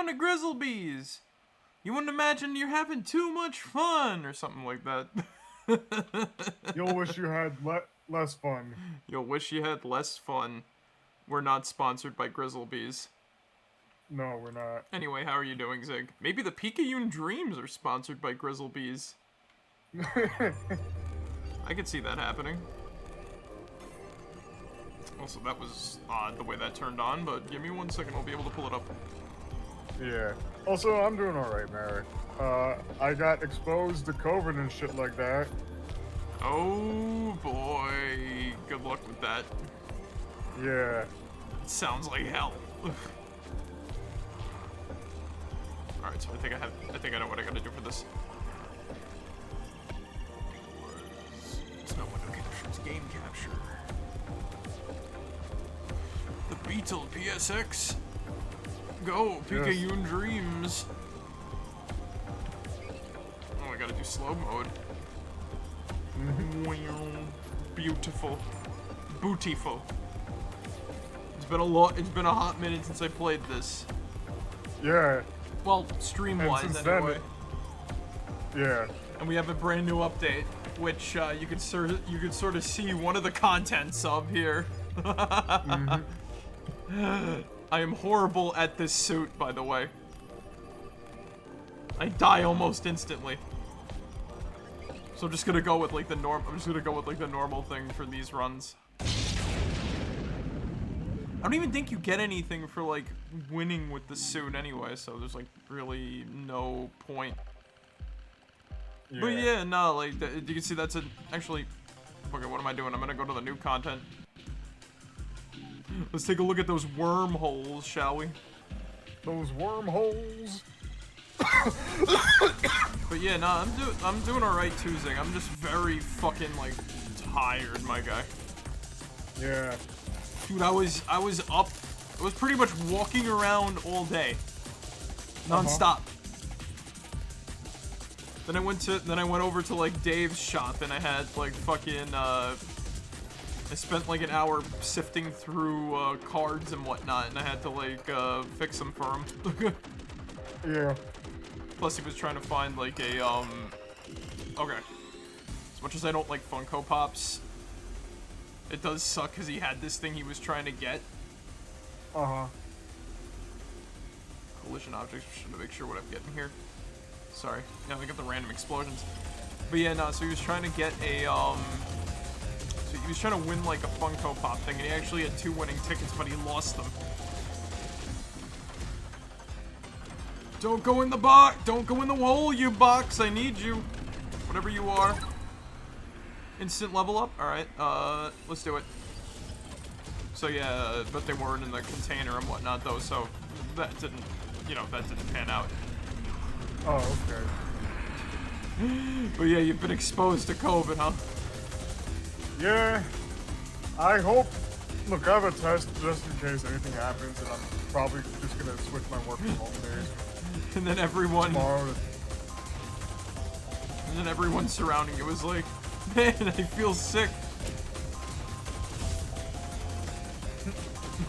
to Grizzlebees. You wouldn't imagine you're having too much fun, or something like that. You'll wish you had less fun. You'll wish you had less fun. We're not sponsored by Grizzlebees. No, we're not. Anyway, how are you doing, Zig? Maybe the Picayune Dreams are sponsored by Grizzlebees. I could see that happening. Also, that was odd the way that turned on, but give me 1 second, I'll be able to pull it up. Yeah. Also, I'm doing alright, Marek. I got exposed to COVID and shit like that. Oh boy, good luck with that. Yeah. Sounds like hell. Alright, so I think I know what I gotta do for this. It's not window capture, it's game capture. The Beetle PSX. Go, Picayune Dreams. Oh, I gotta do slow mode. Beautiful. Bootiful. It's been a hot minute since I played this. Yeah. Well, stream-wise, anyway. Yeah. And we have a brand new update, which you could sort of see one of the contents of here. I am horrible at this suit, by the way. I die almost instantly. So I'm just gonna go with like the normal thing for these runs. I don't even think you get anything for like winning with the suit anyway, so there's like really no point. Yeah. But yeah, no, like you can see that's actually. Okay, what am I doing? I'm gonna go to the new content. Let's take a look at those wormholes, shall we? Those wormholes. But yeah, nah, I'm doing alright too, Zing. I'm just very fucking like tired, my guy. Yeah. Dude, I was up. I was pretty much walking around all day, non-stop. Then I went over to like Dave's shop and I had like fucking I spent like an hour sifting through cards and whatnot, and I had to like fix them for him. Yeah. Plus, he was trying to find like a Okay. As much as I don't like Funko Pops, it does suck because he had this thing he was trying to get. Collision objects. Should make sure what I'm getting here. Sorry. Now I got the random explosions. But yeah, no. So he was trying to get a So he was trying to win like a Funko Pop thing, and he actually had 2 winning tickets, but he lost them. Don't go in the box! Don't go in the hole, you box! I need you! Whatever you are. Instant level up? Alright, let's do it. So yeah, but they weren't in the container and whatnot though, so that didn't, that didn't pan out. Oh, okay. But yeah, you've been exposed to COVID, huh? Yeah. I hope. Look, I have a test just in case anything happens, and I'm probably just gonna switch my work from home days. And then everyone. Tomorrow. And then everyone surrounding you was like, man, I feel sick.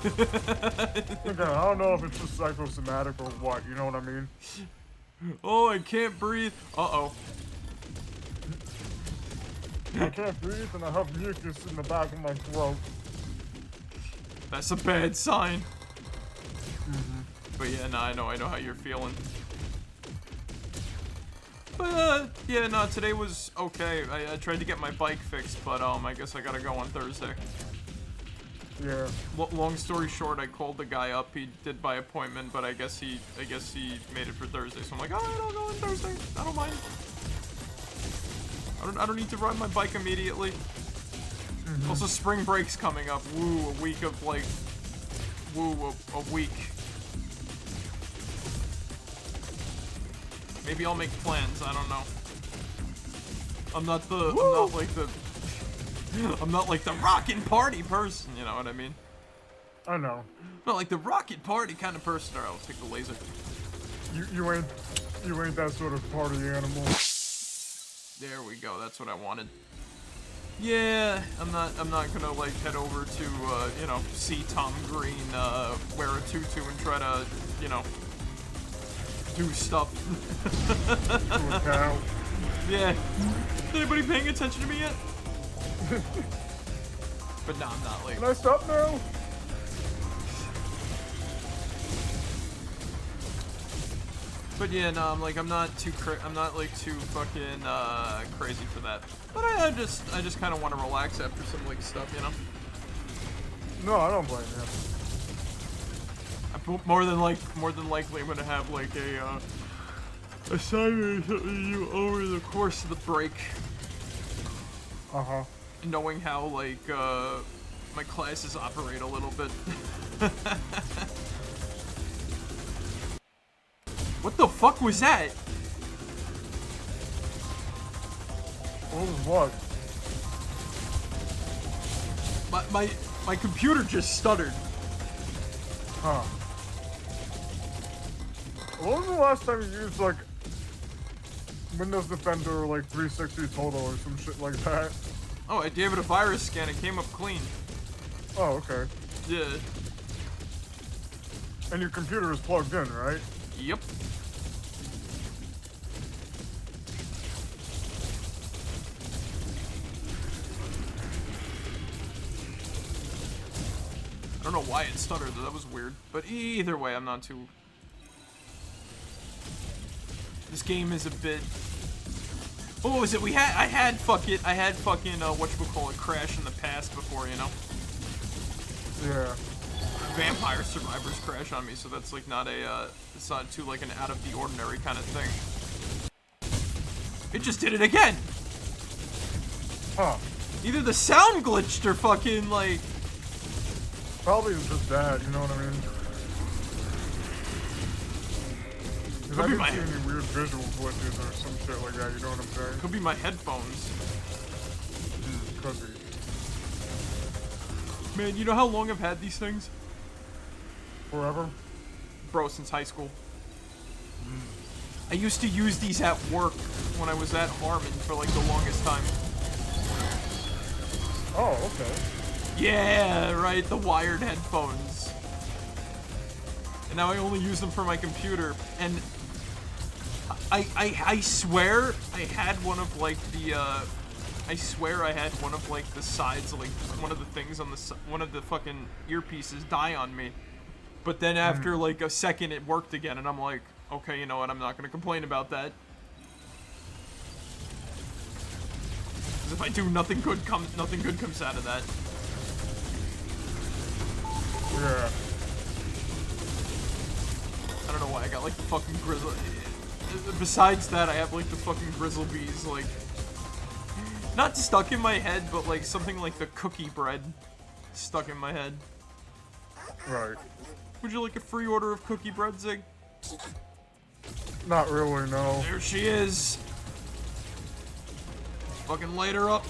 Okay, I don't know if it's just psychosomatic or what, you know what I mean? Oh, I can't breathe. Uh-oh. I can't breathe and I have mucus in the back of my throat. That's a bad sign. But yeah, nah, I know how you're feeling. But yeah, no, today was okay. I tried to get my bike fixed, but I guess I gotta go on Thursday. Yeah. Long story short, I called the guy up. He did by appointment, but I guess he made it for Thursday. So I'm like, oh, I don't go on Thursday. I don't mind. I don't need to ride my bike immediately. Also, spring break's coming up. Woo, a week of like, a week. Maybe I'll make plans. I don't know. I'm not like the rockin' party person. You know what I mean? I know. Not like the rocket party kind of person. Alright, I'll take the laser. You ain't that sort of party animal. There we go. That's what I wanted. Yeah, I'm not gonna like head over to see Tom Green wear a tutu and try to do stuff. To account. Yeah. Is anybody paying attention to me yet? But no, I'm not, like... Can I stop now? But yeah, no, I'm not too fucking crazy for that. But I just kind of want to relax after some like stuff, you know. No, I don't blame you. More than likely, I'm gonna have like a assignment or something to do over the course of the break. Knowing how like my classes operate a little bit. What the fuck was that? What was what? My computer just stuttered. Huh. When was the last time you used like Windows Defender or like 360 Total or some shit like that? Oh, I gave it a virus scan. It came up clean. Oh, okay. Yeah. And your computer is plugged in, right? Yep. I don't know why it stuttered, though. That was weird. But either way, I'm not too... This game is a bit... What was it? I had fucking, whatchamacallit, crash in the past before, you know? Yeah. Vampire Survivors crash on me, so that's like not a, it's not too like an out of the ordinary kind of thing. It just did it again! Huh. Either the sound glitched or fucking like... Probably just that, you know what I mean? Because I didn't see any weird visual glitches or some shit like that, you know what I'm saying? Could be my headphones. Could be. Man, you know how long I've had these things? Forever? Bro, since high school. I used to use these at work when I was at Harmon for like the longest time. Oh, okay. Yeah, right, the wired headphones. And now I only use them for my computer. And I swear I had one of like the I swear I had one of like the sides, like one of the things on the one of the fucking earpieces die on me. But then after like a second it worked again, and I'm like, okay, you know what, I'm not gonna complain about that. Because if I do, nothing good comes out of that. Yeah. I don't know why I got like the fucking grizzle. Besides that, I have like the fucking grizzle bees, like not stuck in my head, but like something like the cookie bread stuck in my head. Right. Would you like a free order of cookie bread, Zig? Not really, no. There she is. Fucking light her up.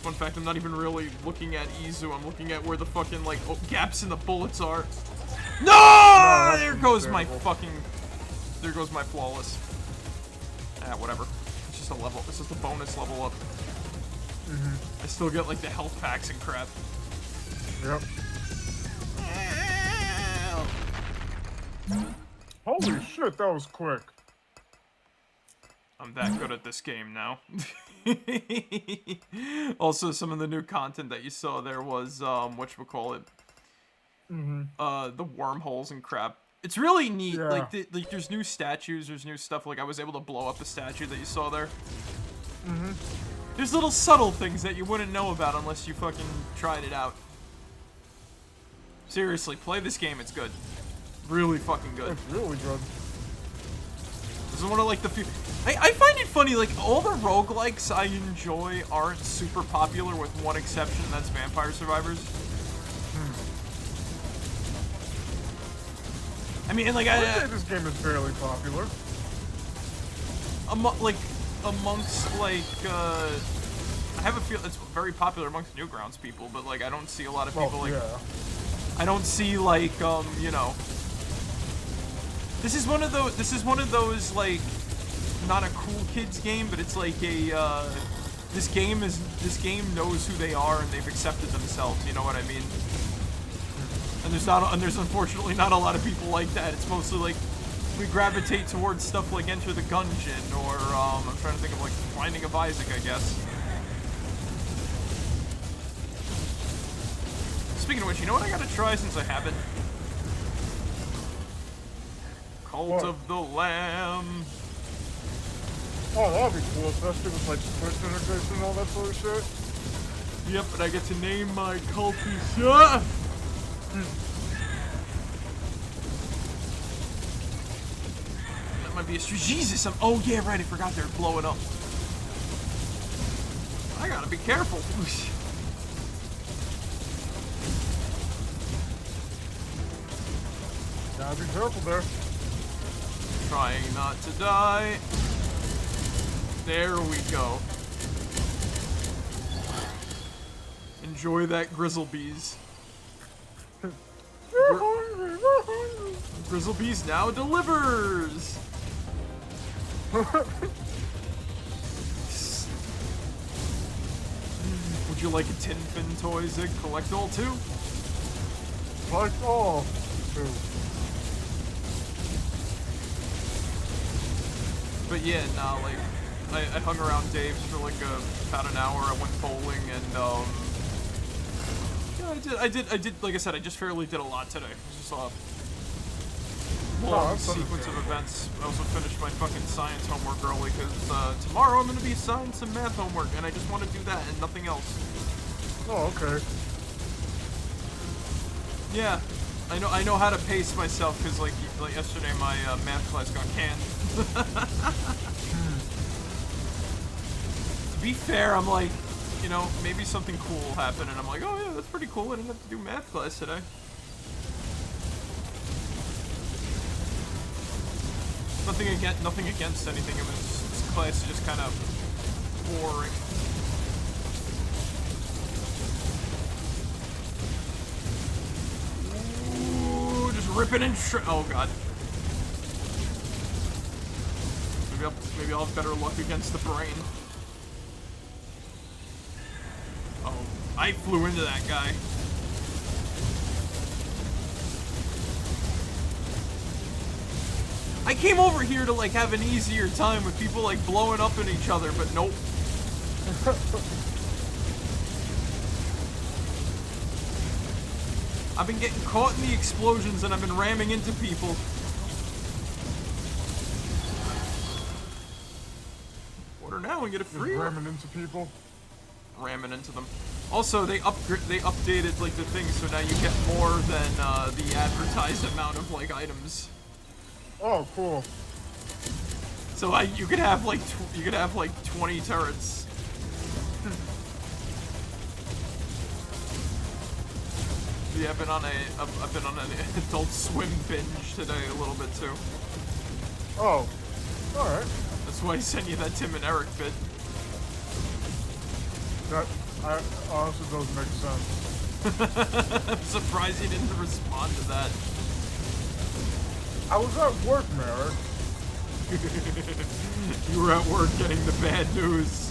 Fun fact, I'm not even really looking at Izu, I'm looking at where the fucking, like, gaps in the bullets are. No! There goes my fucking... There goes my flawless. Ah, whatever. It's just a level. It's just a bonus level up. I still get, like, the health packs and crap. Yep. Holy shit, that was quick. I'm that good at this game now. Also, some of the new content that you saw there was, whatchamacallit? The wormholes and crap. It's really neat. Yeah. Like, there's new statues, there's new stuff. Like, I was able to blow up the statue that you saw there. There's little subtle things that you wouldn't know about unless you fucking tried it out. Seriously, play this game, it's good. Really fucking good. It's really good. This is one of, like, the few... I find it funny, like, all the roguelikes I enjoy aren't super popular with one exception, and that's Vampire Survivors. I mean, like, I would say this game is fairly popular. Amongst, like, I have a feel it's very popular amongst Newgrounds people, but, like, I don't see a lot of people, like... Yeah. I don't see, like, you know... This is one of those, like, not a cool kids game, but it's like a, this game knows who they are and they've accepted themselves. You know what I mean? And there's unfortunately not a lot of people like that. It's mostly like we gravitate towards stuff like Enter the Gungeon or I'm trying to think of like Binding of Isaac, I guess. Speaking of which, you know what I gotta try since I haven't? Cult of the Lamb. Oh, that'd be cool, especially with like Twitch integration and all that sort of shit. Yep, and I get to name my cultist. Yeah! That might be a Jesus. Oh yeah, right. I forgot they're blowing up. I gotta be careful. Gotta be careful there. Trying not to die. There we go. Enjoy that Grizzlebees. Grizzlebees now delivers! Would you like a Tin Fin toy, Zig? Collect all too? Collect all too. But yeah, nah, like, I hung around Dave's for like about an hour. I went bowling and, yeah, I did, like I said, I just fairly did a lot today. It was just a long sequence of events. I also finished my fucking science homework early because, tomorrow I'm gonna be assigned some math homework and I just want to do that and nothing else. Oh, okay. Yeah, I know how to pace myself because, like yesterday my, math class got canned. To be fair, I'm like, you know, maybe something cool will happen, and I'm like, oh yeah, that's pretty cool. I didn't have to do math class today. Nothing against anything. It was this class is just kind of boring. Ooh, just ripping and oh god. Maybe I'll have better luck against the brain. Oh, I flew into that guy. I came over here to like have an easier time with people like blowing up in each other, but nope. I've been getting caught in the explosions and I've been ramming into people. Order now and get it free. Ramming into people. Ramming into them. Also, they updated like the thing, so now you get more than the advertised amount of like items. Oh, cool. So you could have like 20 turrets. Yeah, I've been on an Adult Swim binge today a little bit too. Oh, all right. That's why I sent you that Tim and Eric bit. That honestly doesn't make sense. I'm surprised you didn't respond to that. I was at work, Marek. You were at work getting the bad news.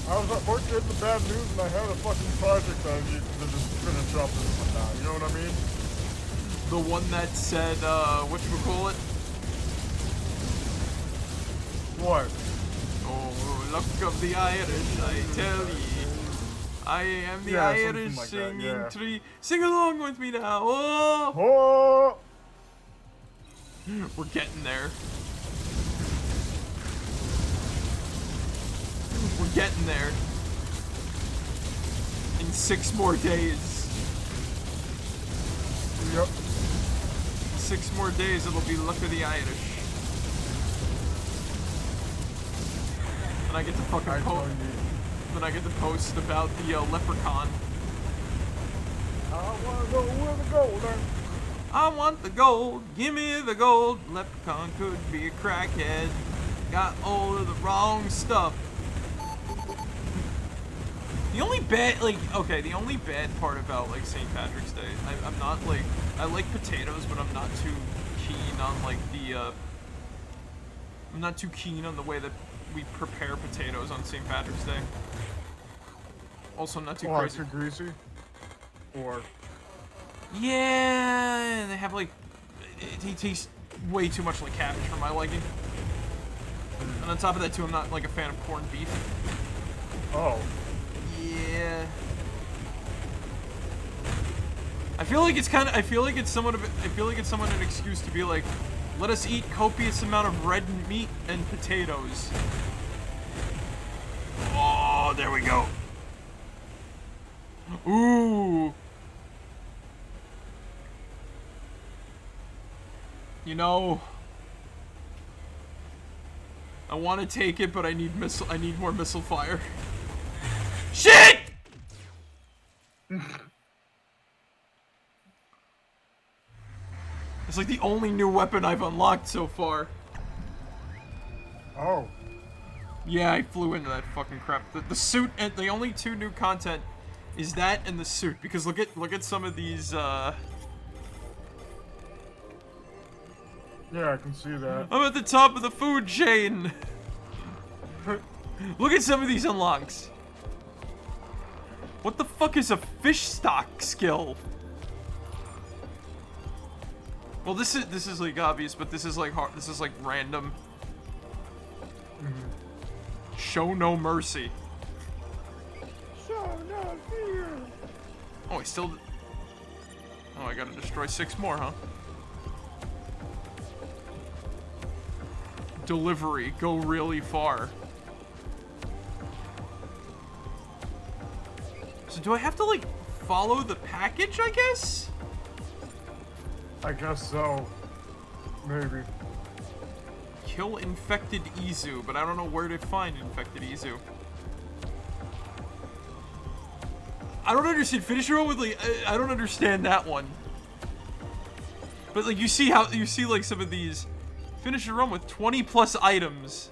I was at work getting the bad news and I had a fucking project I needed to just finish up and whatnot, you know what I mean? The one that said, whatchamacallit? What? Oh, luck of the Irish, I tell ye. I am the Irish like singing that, yeah. tree. Sing along with me now. Oh! Oh! We're getting there. We're getting there. In 6 more days. Yep. 6 more days, it'll be luck of the Irish. And I get to fucking post. Then I get to post about the leprechaun. I wanna know where the gold at. I want the gold, give me the gold. Leprechaun could be a crackhead. Got all of the wrong stuff. The only bad, the only bad part about, like, St. Patrick's Day, I'm not, like, I like potatoes, but I'm not too keen on, like, the, I'm not too keen on the way that we prepare potatoes on St. Patrick's Day. Also, not too Oh, crazy. too greasy? Or... Yeah, they have like... He tastes way too much like cabbage for my liking. And on top of that, too, I'm not like a fan of corned beef. Oh. Yeah. I feel like it's kind of. I feel like it's somewhat an excuse to be like, let us eat copious amount of red meat and potatoes. Oh, there we go. Ooh. You know, I want to take it, but I need more missile fire. Shit! It's like the only new weapon I've unlocked so far. Oh. Yeah, I flew into that fucking crap. The suit, and the only two new content is that and the suit. Because look at some of these. Yeah, I can see that. I'm at the top of the food chain. Look at some of these unlocks. What the fuck is a fish stock skill? Well, this is like obvious, but this is like hard. This is like random. Show no mercy. Show no fear. Oh, I still. Oh, I gotta destroy 6 more, huh? Delivery, go really far. So do I have to like follow the package, I guess? I guess so. Maybe. Kill infected Izu, but I don't know where to find infected Izu. I don't understand. Finish your own with like I don't understand that one. But like you see like some of these. Finish a run with 20 plus items.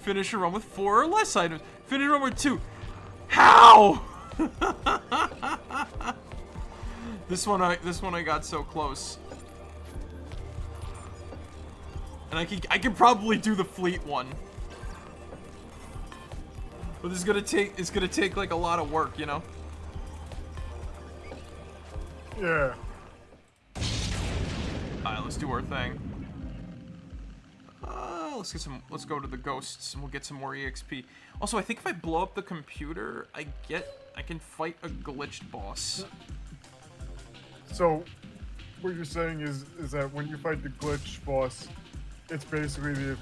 Finish a run with 4 or less items. Finish a run with 2. How? This one I got so close. And I can probably do the fleet one. But it's gonna take like a lot of work, you know? Yeah. Alright, let's do our thing. Let's go to the ghosts and we'll get some more EXP. Also, I think if I blow up the computer, I can fight a glitched boss. So, what you're saying is that when you fight the glitch boss, it's basically the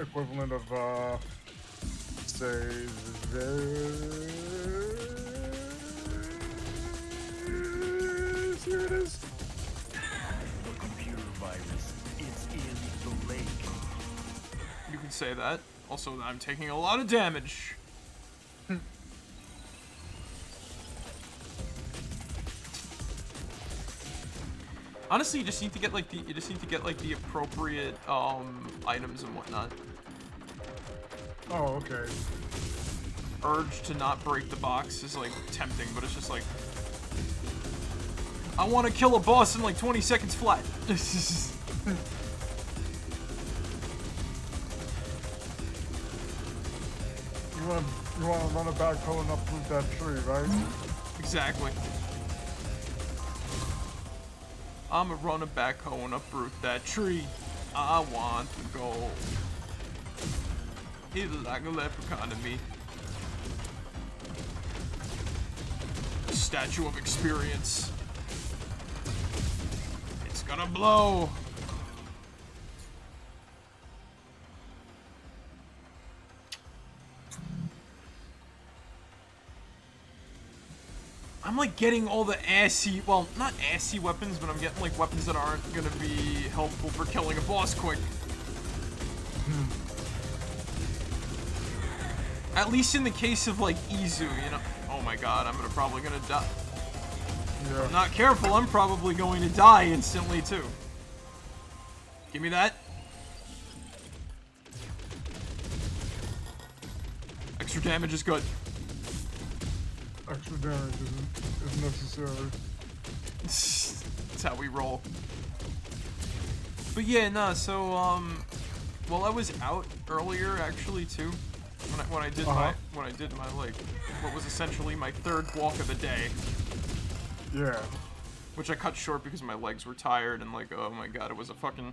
equivalent of, say, here it is. The computer virus is in the lake. You can say that. Also, I'm taking a lot of damage. Honestly, you just need to get like the appropriate items and whatnot. Oh, okay. Urge to not break the box is like tempting, but it's just like I want to kill a boss in like 20 seconds flat. You want to run a backhoe and uproot that tree, right? Exactly. I'ma run a backhoe and uproot that tree. I want to go. He's like a leprechaun to me. Statue of experience. It's gonna blow. I'm like getting all the assy, well, not assy weapons, but I'm getting like weapons that aren't gonna be helpful for killing a boss quick. At least in the case of like Izu, you know. Oh my god, I'm probably gonna die. Yeah. If I'm not careful, I'm probably going to die instantly too. Give me that. Extra damage is good. Extra damage is necessary. That's how we roll. But yeah, no, so, Well, I was out earlier actually too. When I did my like what was essentially my third walk of the day. Yeah. Which I cut short because my legs were tired and like, oh my god, it was a fucking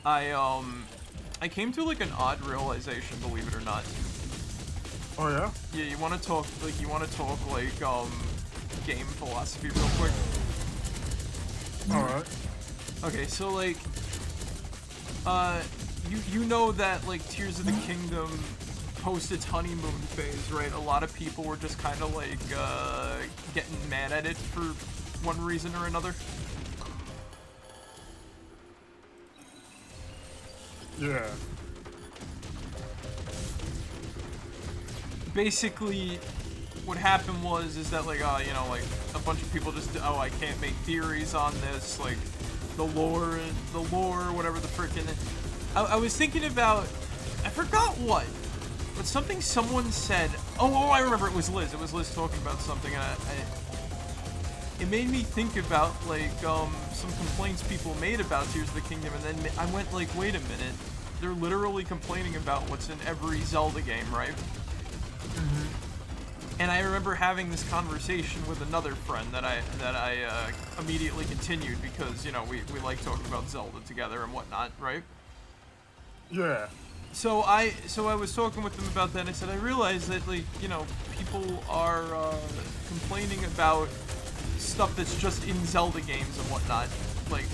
I came to like an odd realization, believe it or not. Oh yeah? Yeah, you wanna talk like game philosophy real quick? Alright. Okay, so like you know that like Tears of the Kingdom post its honeymoon phase, right? A lot of people were just kind of like getting mad at it for one reason or another. Yeah. Basically, what happened is that like you know, like a bunch of people just I can't make theories on this, like the lore, whatever the frickin'. I was thinking about, I forgot what, but something someone said. Oh, I remember, it was Liz. It was Liz talking about something, and it made me think about like some complaints people made about Tears of the Kingdom, and then I went like, wait a minute, they're literally complaining about what's in every Zelda game, right? And I remember having this conversation with another friend that I immediately continued because, you know, we like talking about Zelda together and whatnot, right? Yeah. So I was talking with them about that, and I said, I realized that, like, you know, people are complaining about stuff that's just in Zelda games and whatnot. Like,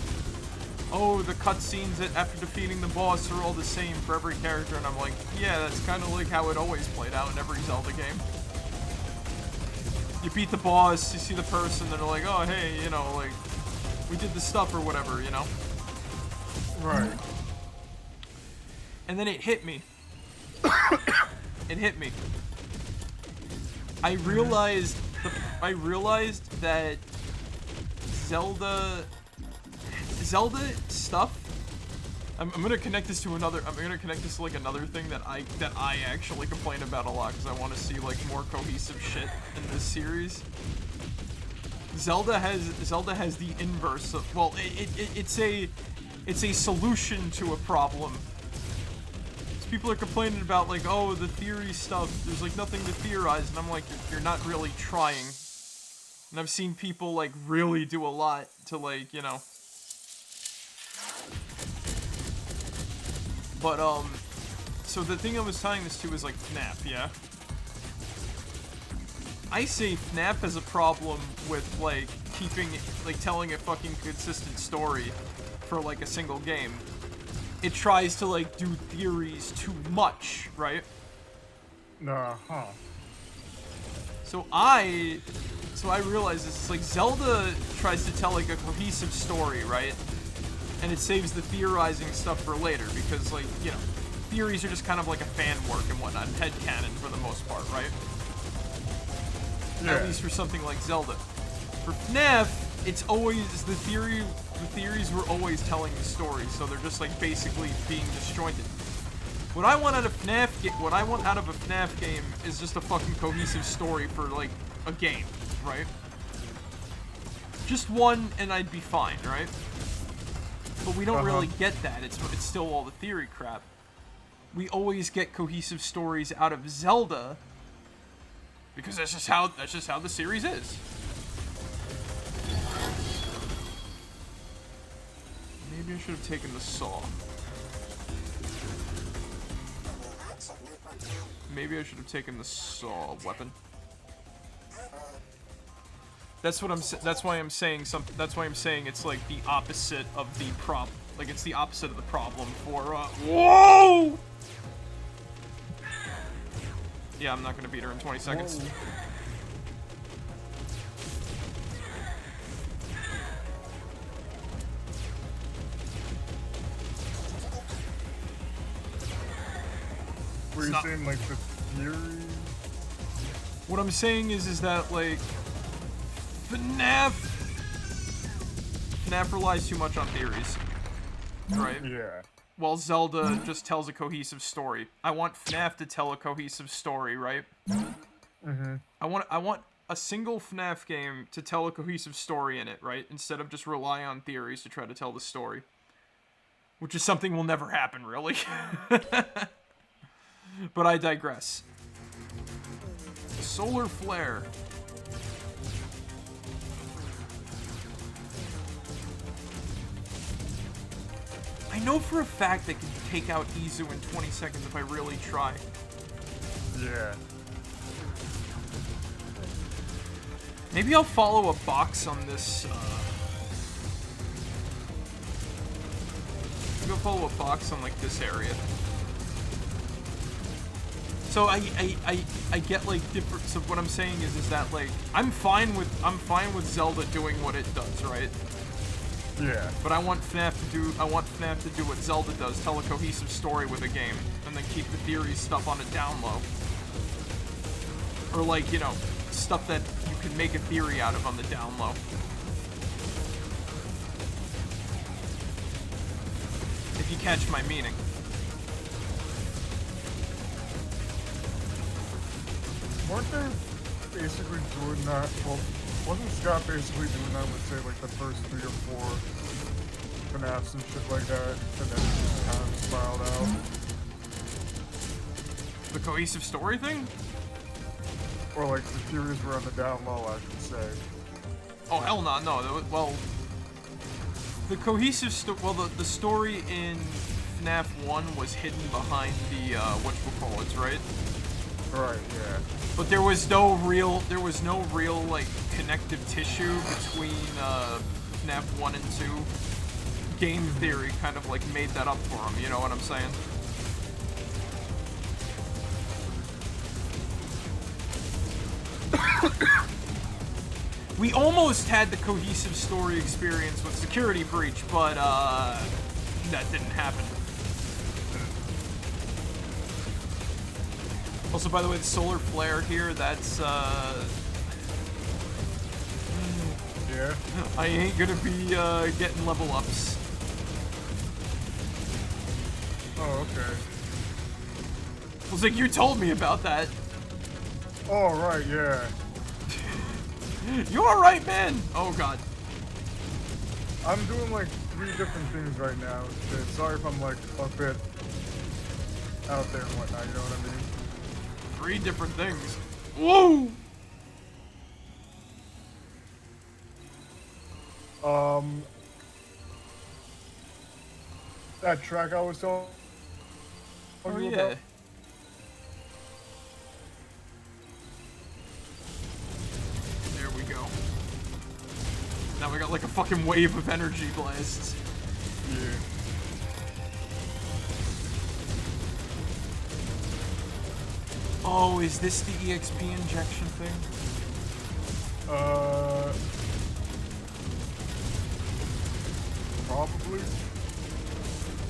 oh, the cutscenes after defeating the boss are all the same for every character, and I'm like, yeah, that's kind of like how it always played out in every Zelda game. You beat the boss, you see the person, they're like, oh, hey, you know, like, we did this stuff or whatever, you know? Right. And then it hit me. It hit me. I realized that Zelda stuff. I'm gonna connect this to another. I'm gonna connect this to like another thing that I actually complain about a lot because I want to see like more cohesive shit in this series. Zelda has the inverse of, well, it's a solution to a problem. People are complaining about like, oh, the theory stuff, there's like nothing to theorize, and I'm like, you're not really trying. And I've seen people like really do a lot to like, you know. But so the thing I was tying this to is like FNAF, yeah? I say FNAF has a problem with like telling a fucking consistent story for like a single game. It tries to like do theories too much, right? Nah, huh. So I realize this, it's like Zelda tries to tell like a cohesive story, right? And it saves the theorizing stuff for later because, like, you know, theories are just kind of like a fan work and whatnot, headcanon for the most part, right? Yeah. At least for something like Zelda. For FNAF, it's always the theories were always telling the story, so they're just like basically being disjointed. What I want out of a FNAF game is just a fucking cohesive story for like a game, right? Just one and I'd be fine, right? But we don't really get that. It's still all the theory crap. We always get cohesive stories out of Zelda because that's just how the series is. Maybe I should have taken the saw. Maybe I should have taken the saw weapon. That's why I'm saying it's like the opposite of the problem. Like it's the opposite of the problem for whoa! Yeah, I'm not gonna beat her in 20 seconds. Whoa. Were you saying like the theory? What I'm saying is that like FNAF relies too much on theories, right? Yeah. While Zelda just tells a cohesive story. I want FNAF to tell a cohesive story, right? Mm-hmm. I want a single FNAF game to tell a cohesive story in it, right? Instead of just rely on theories to try to tell the story. Which is something will never happen, really. But I digress. Solar flare. I know for a fact I can take out Izu in 20 seconds if I really try. Yeah. Maybe I'll follow a box on this, maybe I'll follow a box on, like, this area. So I get, like, different, so what I'm saying is that, like, I'm fine with Zelda doing what it does, right? Yeah. But I want FNAF to do what Zelda does, tell a cohesive story with a game, and then keep the theory stuff on a down low. Or, like, you know, stuff that you can make a theory out of on the down low. If you catch my meaning. Weren't they basically doing that? Well, wasn't Scott basically doing that with, say, like, the first 3 or 4 FNAFs and shit like that, and then it just kind of spiraled out? The cohesive story thing? Or, like, the theories were on the down low, I should say. Oh, hell no, no. Well, the cohesive the story in FNAF 1 was hidden behind the, whatchamacallits, right? Right, yeah. But there was no real, like, connective tissue between, FNAF 1 and 2. Game theory kind of, like, made that up for him, you know what I'm saying? We almost had the cohesive story experience with Security Breach, but, that didn't happen. Also, by the way, the solar flare here, that's, Yeah? I ain't gonna be, getting level ups. Oh, okay. I was like, you told me about that. Oh, right, yeah. You alright, man? Oh, God. I'm doing, like, 3 different things right now. Shit. Sorry if I'm, like, a bit out there and whatnot, you know what I mean? 3 different things. Whoa! That track I was telling Oh, you yeah. about? There we go. Now we got like a fucking wave of energy blasts. Yeah. Oh, is this the EXP injection thing? Probably.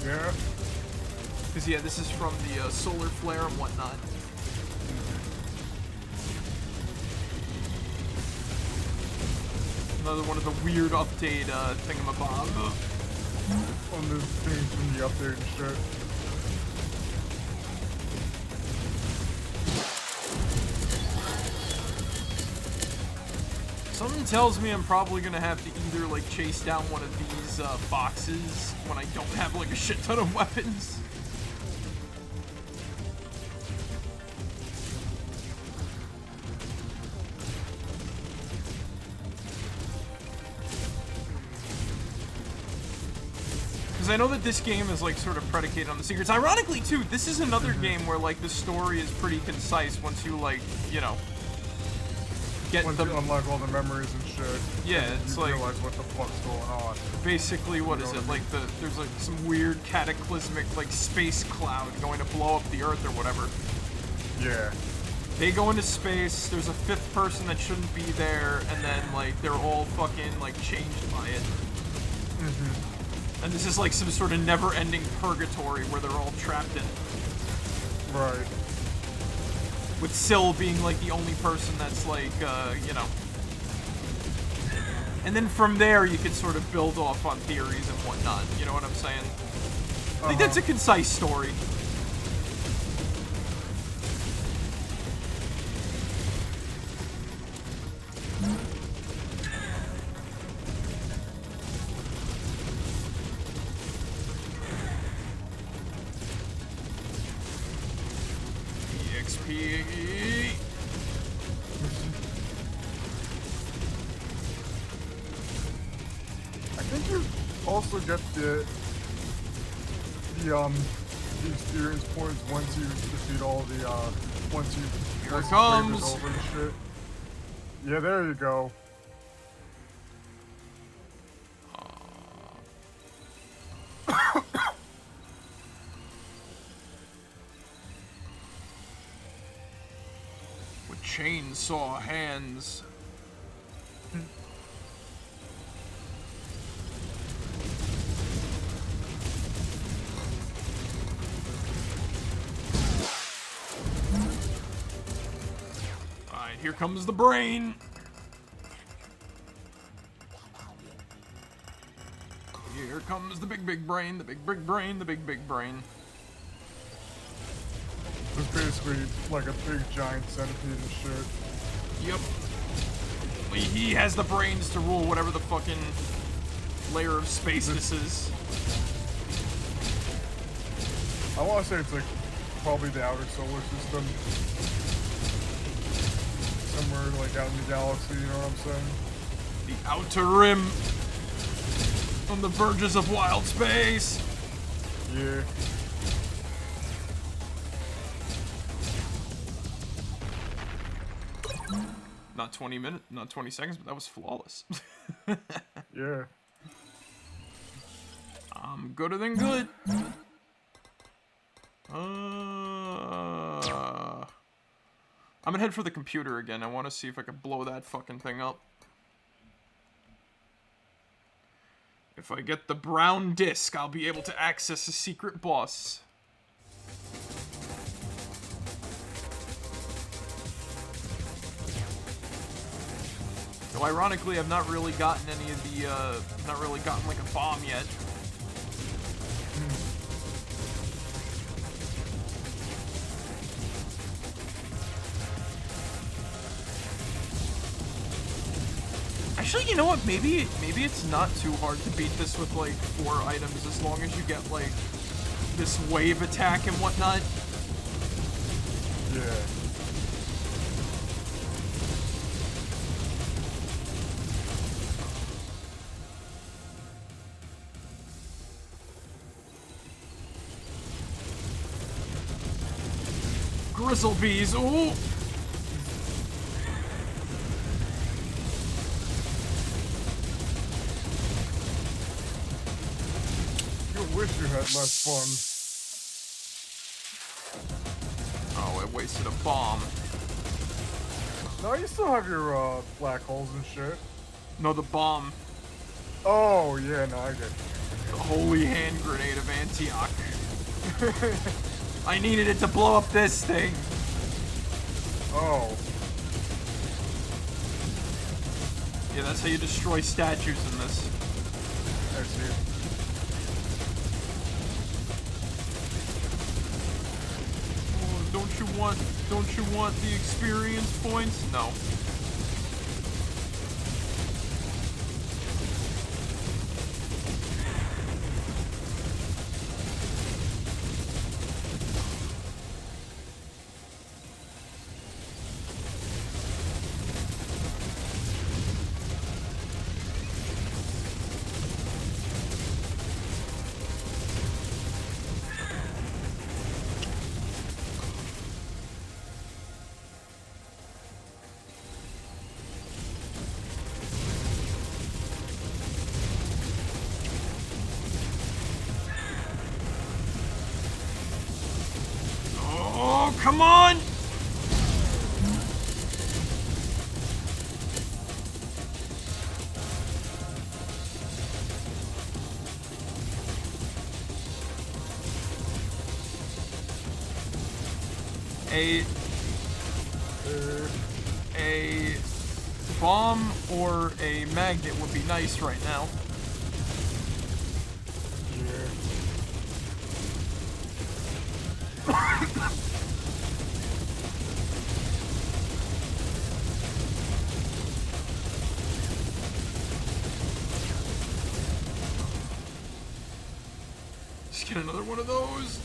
Yeah. Because, yeah, this is from the solar flare and whatnot. Another one of the weird update thingamabob. On the things from the update and shit. Something tells me I'm probably gonna have to either like chase down one of these boxes when I don't have like a shit ton of weapons. Because I know that this game is like sort of predicated on the secrets. Ironically too, this is another game where like the story is pretty concise once you like, you know, get Once the you unlock all the memories and shit. Yeah, it's you like realize what the fuck's going on. basically what is it? Like there's like some weird cataclysmic like space cloud going to blow up the Earth or whatever. Yeah. They go into space, there's a 5th person that shouldn't be there, and then like they're all fucking like changed by it. And this is like some sort of never-ending purgatory where they're all trapped in. Right. With Syl being like the only person that's like, you know. And then from there you can sort of build off on theories and whatnot, you know what I'm saying? I think that's a concise story. you also get the experience points once you defeat all the once you Here it play comes. this over and shit? Yeah, there you go. With chainsaw hands. Alright, here comes the brain. Here comes the big brain, the big brain, the big brain. It's basically like a big giant centipede and shit. Yep. He has the brains to rule whatever the fucking layer of space this is. I want to say it's like probably the outer solar system. Somewhere like out in the galaxy, you know what I'm saying? The outer rim. On the verges of wild space. Yeah. Not 20 minutes, not 20 seconds, but that was flawless. Yeah. I'm gooder than good. I'm gonna head for the computer again. I want to see if I can blow that fucking thing up. If I get the brown disc, I'll be able to access a secret boss. Though ironically, I've not really gotten any of the, not really gotten like a bomb yet. Actually, you know what? Maybe it's not too hard to beat this with like 4 items as long as you get like this wave attack and whatnot. Yeah. Grizzle bees. Ooh. You wish you had less fun. Oh, I wasted a bomb. No, you still have your black holes and shit. No, the bomb. Oh yeah, no, I get it. The holy hand grenade of Antioch. I needed it to blow up this thing. Oh. Yeah, that's how you destroy statues in this. I see. Oh, don't you want the experience points? No. Oh, come on! A bomb or a magnet would be nice right now. Just get another one of those.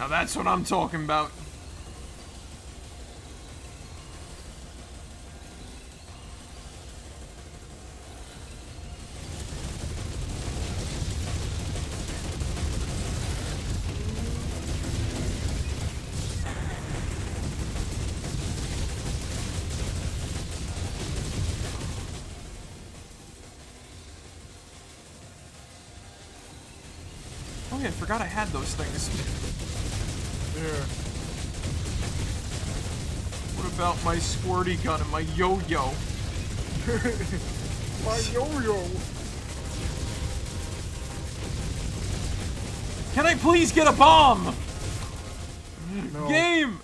Now that's what I'm talking about. Oh yeah, I forgot I had those things. Yeah. What about my squirty gun and my yo-yo? My yo-yo. Can I please get a bomb? No. Game!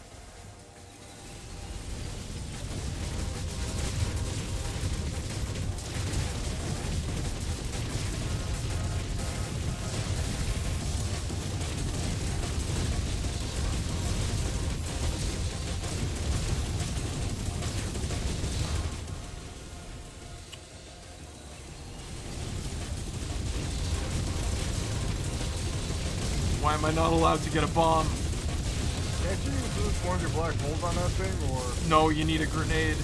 Why am I not allowed to get a bomb? Can't you use one of your black holes on that thing, or? No, you need a grenade.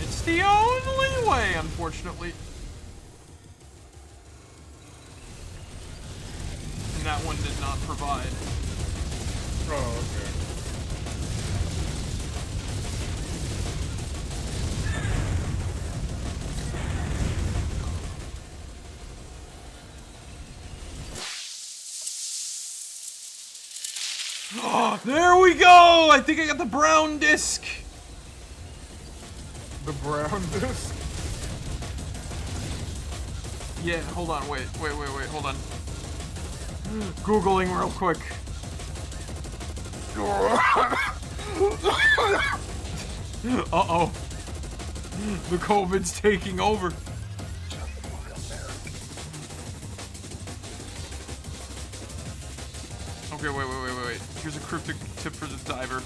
It's the only way, unfortunately. And that one did not provide. Oh, okay. Oh, there we go! I think I got the brown disc. The brown disc? Yeah, hold on, wait, hold on. Googling real quick. Uh-oh. The COVID's taking over. Okay, wait. Here's a cryptic tip for the diver.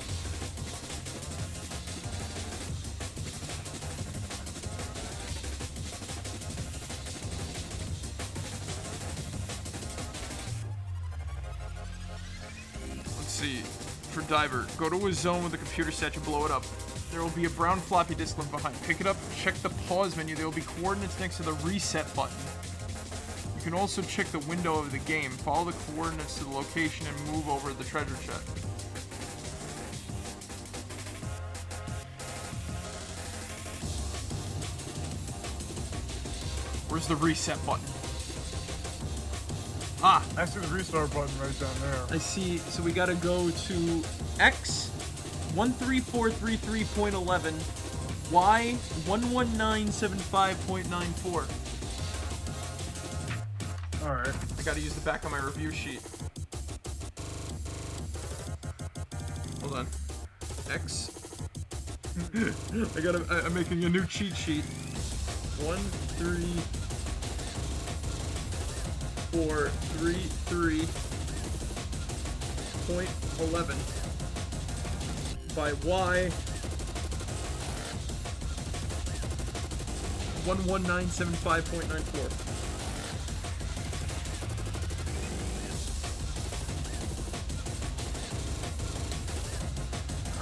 Let's see. For diver, go to a zone with a computer set, you blow it up. There will be a brown floppy disk left behind. Pick it up, check the pause menu. There will be coordinates next to the reset button. You can also check the window of the game. Follow the coordinates to the location and move over the treasure chest. Where's the reset button? Ah! I see the restart button right down there. I see. So we gotta go to X 13433.11, Y 11975.94. Alright. I gotta use the back of my review sheet. Hold on. X. I'm making a new cheat sheet. 13433.11 by Y 11975.94.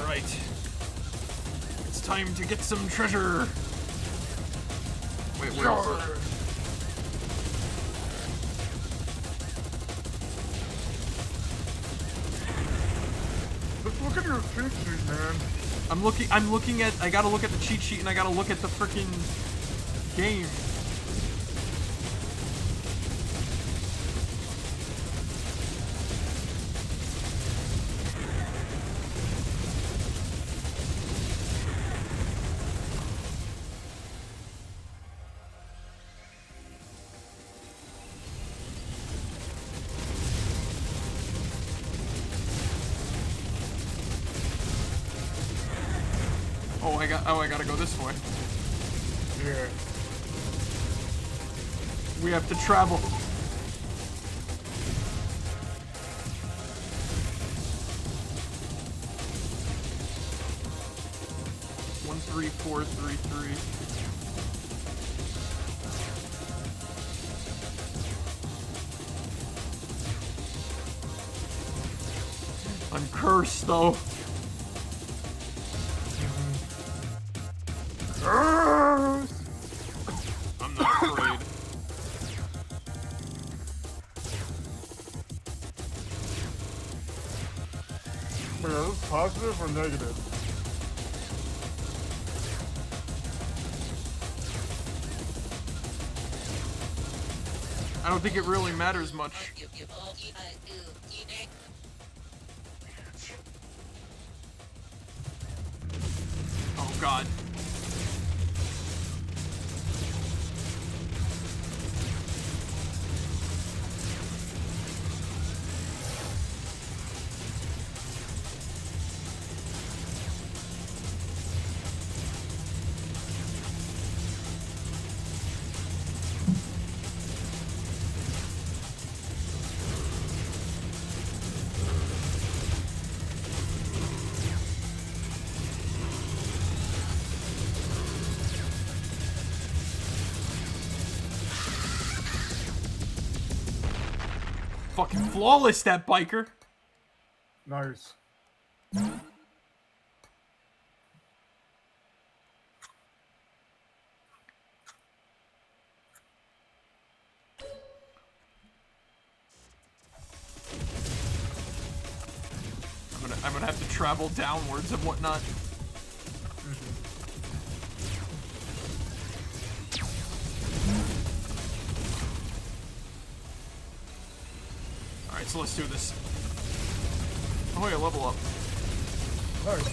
Alright. It's time to get some treasure. Wait, where is it? Look at your cheat sheet, man. I'm looking at, I gotta look at the cheat sheet and I gotta look at the frickin' game. I gotta go this way. Yeah. We have to travel. One, 3, 4, 3, 3. I'm cursed, though. I'm not afraid. Wait, are those positive or negative? I don't think it really matters much. Oh god. Fucking flawless, that biker. Nice. I'm gonna have to travel downwards and whatnot. Alright, so let's do this. Oh yeah, level up. Nice.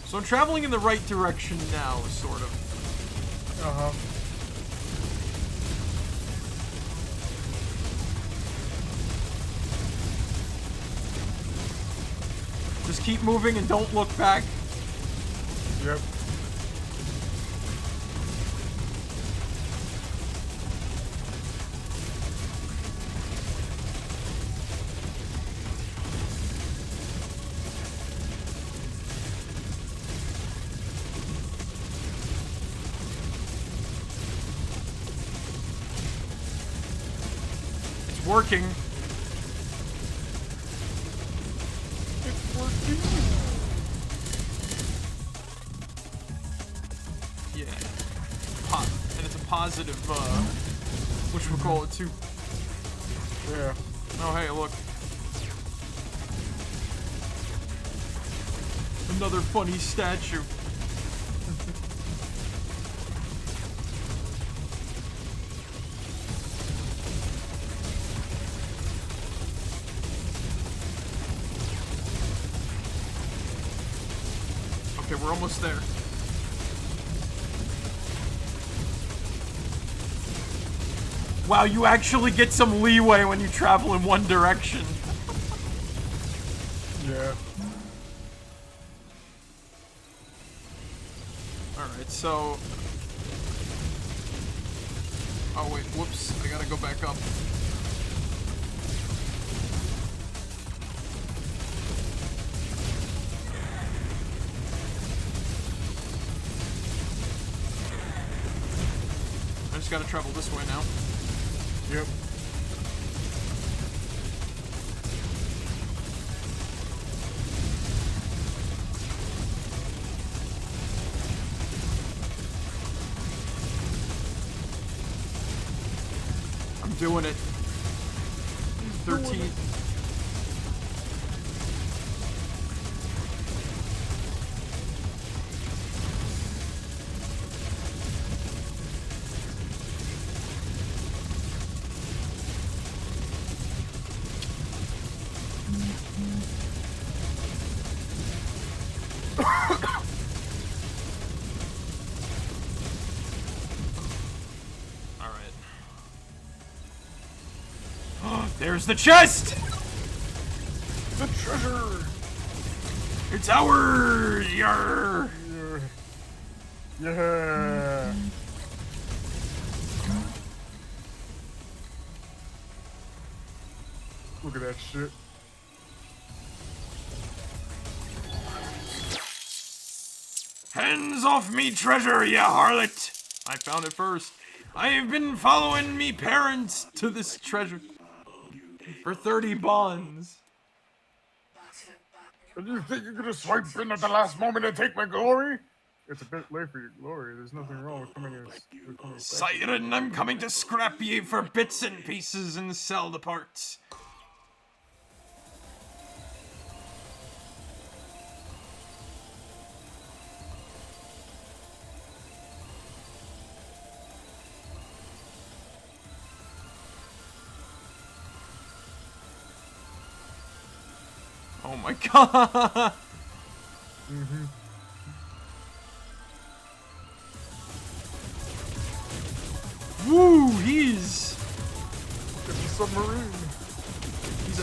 So I'm traveling in the right direction now, sort of. Uh-huh. Just keep moving and don't look back. Yep. It's working. It's working. Yeah. And it's a positive, whatchamacallit too. Yeah. Oh, hey, look. Another funny statue. Okay, we're almost there. Wow, you actually get some leeway when you travel in one direction. Yeah. Alright, so... Oh wait, whoops, I gotta go back up. I just gotta travel this way now. Yep. I'm doing it. 13. There's the chest! The treasure! It's ours! Yarr! Yeah. Look at that shit. Hands off me treasure, ya harlot! I found it first. I have been following me parents to this treasure. For 30 bonds. And you think you're gonna swipe in at the last moment and take my glory? It's a bit late for your glory. There's nothing wrong with coming as Siren, I'm coming to scrap you for bits and pieces and sell the parts. Oh my god! Woo! He's It's a submarine.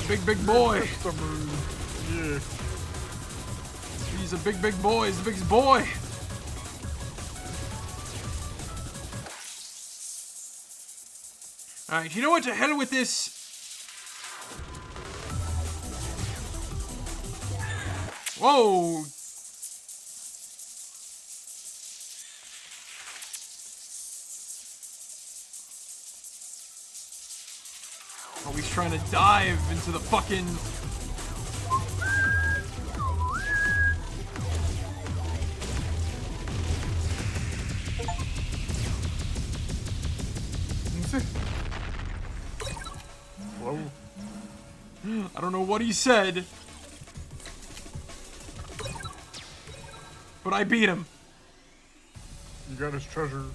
a big boy. Submarine. Yeah. He's a big boy. He's the biggest boy. All right, you know what? To hell with this. Whoa! Oh, he's trying to dive into the fucking... Whoa. I don't know what he said. But I beat him. You got his treasure.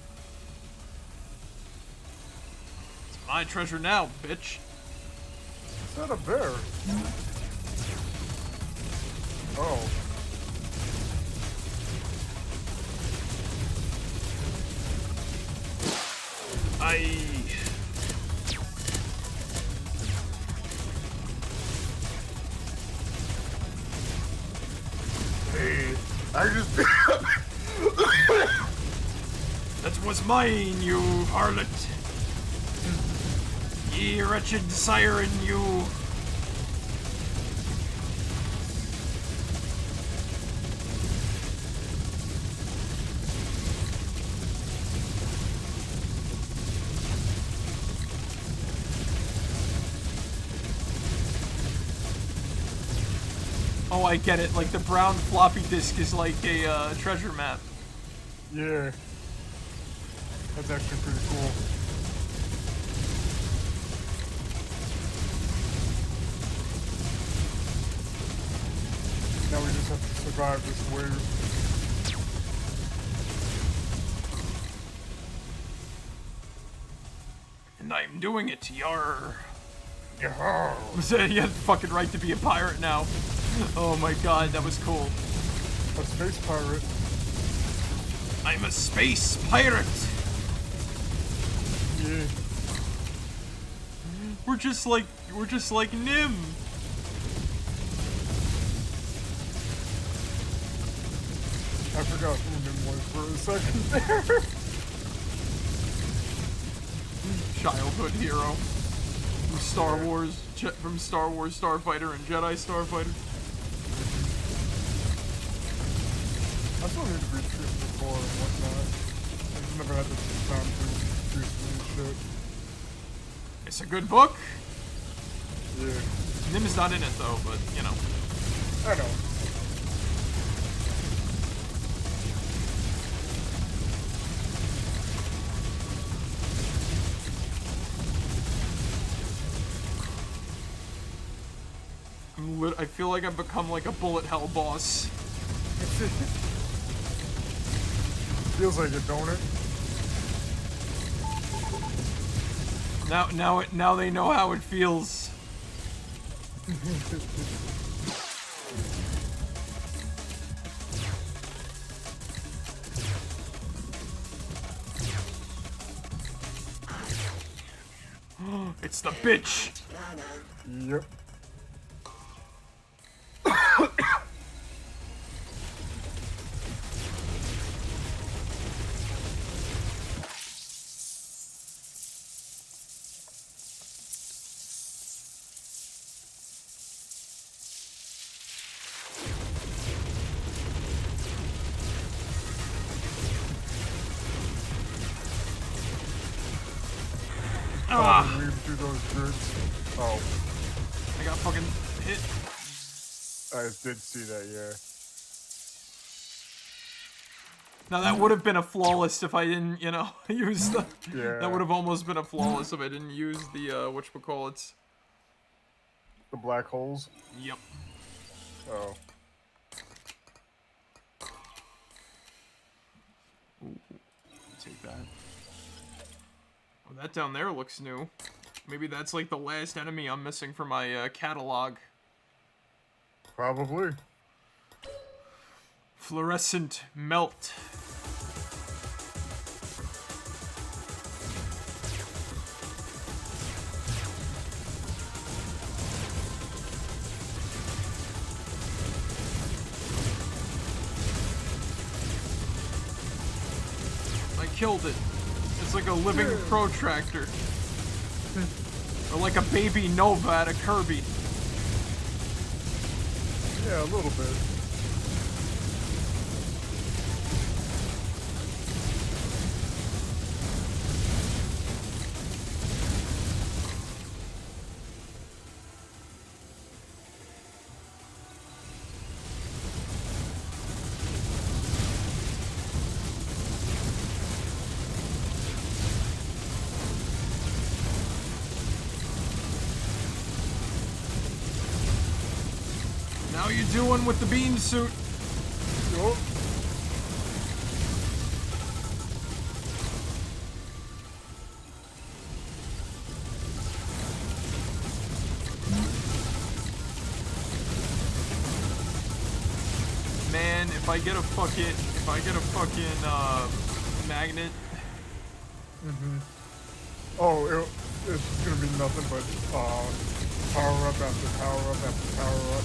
It's my treasure now, bitch. Is that a bear? Oh. Hey, I just... That was mine, you harlot. Ye wretched siren, you. Oh, I get it. Like, the brown floppy disk is like a treasure map. Yeah. That's actually pretty cool. Now we just have to survive this wave. And I'm doing it, yar. Yeah. You have the fucking right to be a pirate now. Oh my god, that was cool. A space pirate. I'm a space pirate. Yeah. We're just like Nim. I forgot who Nim was for a second there. Childhood hero from Star Wars, Starfighter and Jedi Starfighter. I still need to read Truth before and whatnot. I just never had the time to do some shit. It's a good book. Yeah. Nim's not in it though, but you know. I know. I feel like I've become like a bullet hell boss. Feels like it, don't it? Now they know how it feels. It's the bitch. Yep. Weave through those grids. Oh. I got fucking hit. I did see that, yeah. Now that would have been a flawless if I didn't, you know, use the... Yeah. That would have almost been a flawless if I didn't use the, whatchamacallits. The black holes? Yep. Oh. Ooh, take that. Oh, that down there looks new. Maybe that's like the last enemy I'm missing for my catalog. Probably. Fluorescent melt. I killed it. It's like a living protractor. Or like a baby Nova at a Kirby. Yeah, a little bit. How you doing with the bean suit? Oh. Man, if I get a fucking magnet. Oh, it's just gonna be nothing but power up after power up after power up.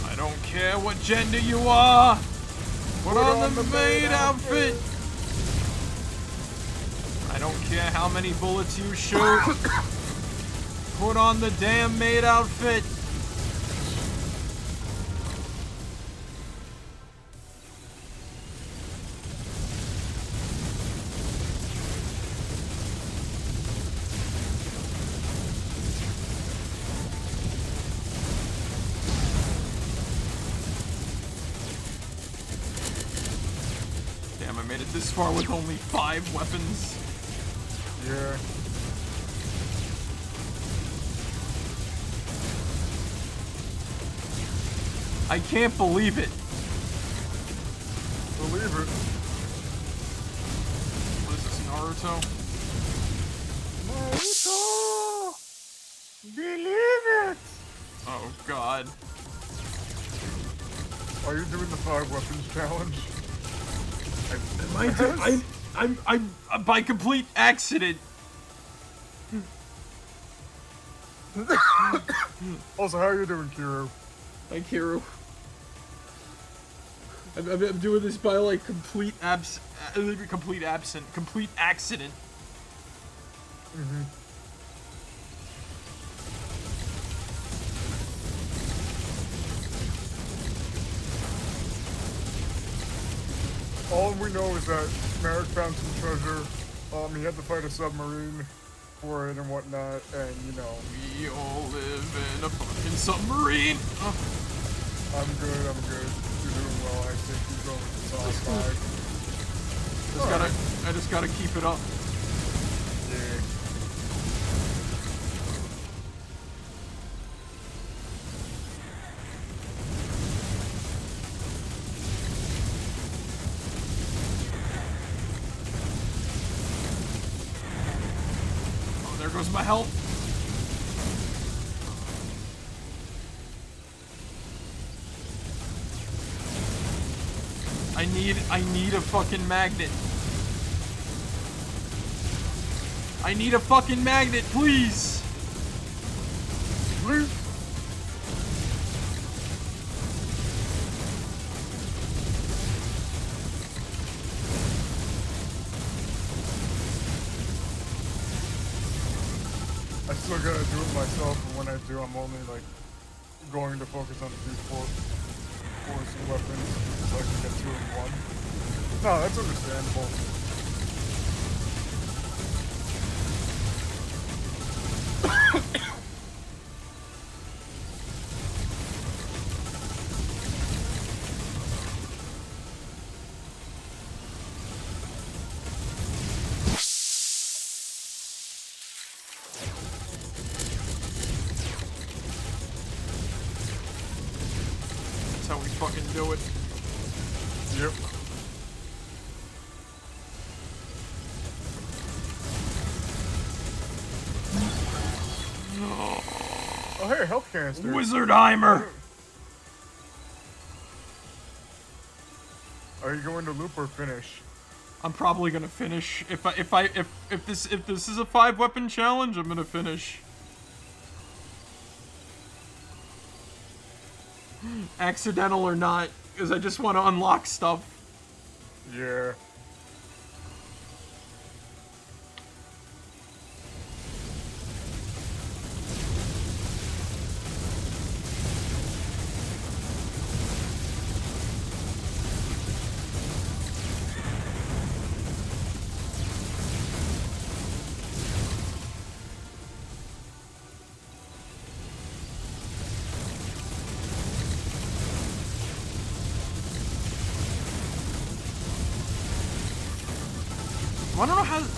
I don't care what gender you are. Put on the maid outfit. I don't care how many bullets you shoot. Put on the damn maid outfit. Damn, I made it this far with only 5 weapons. Yeah. I can't believe it. Believe it. What is this, Naruto? Naruto! Believe it! Oh god. Are you doing the 5 weapons challenge? I'm by complete accident. Also, how are you doing, Kiro? Hi, Kiru. I'm doing this by like complete accident. All we know is that Marek found some treasure. He had to fight a submarine for it and whatnot, and you know. We all live in a fucking submarine. Oh. I'm good. You're doing well. I think you're going with the top 5. I just gotta keep it up. Yeah. Oh, there goes my health. I need a fucking magnet. I need a fucking magnet, please. Please. I still gotta do it myself, and when I do, I'm only like going to focus on the force weapons so I can get 2 in 1. No, that's understandable. That's how we fucking do it. Yep. Oh, hey, health canister. Wizardheimer! Are you going to loop or finish? I'm probably gonna finish. If this is a 5-weapon challenge, I'm gonna finish. Accidental or not, because I just want to unlock stuff. Yeah.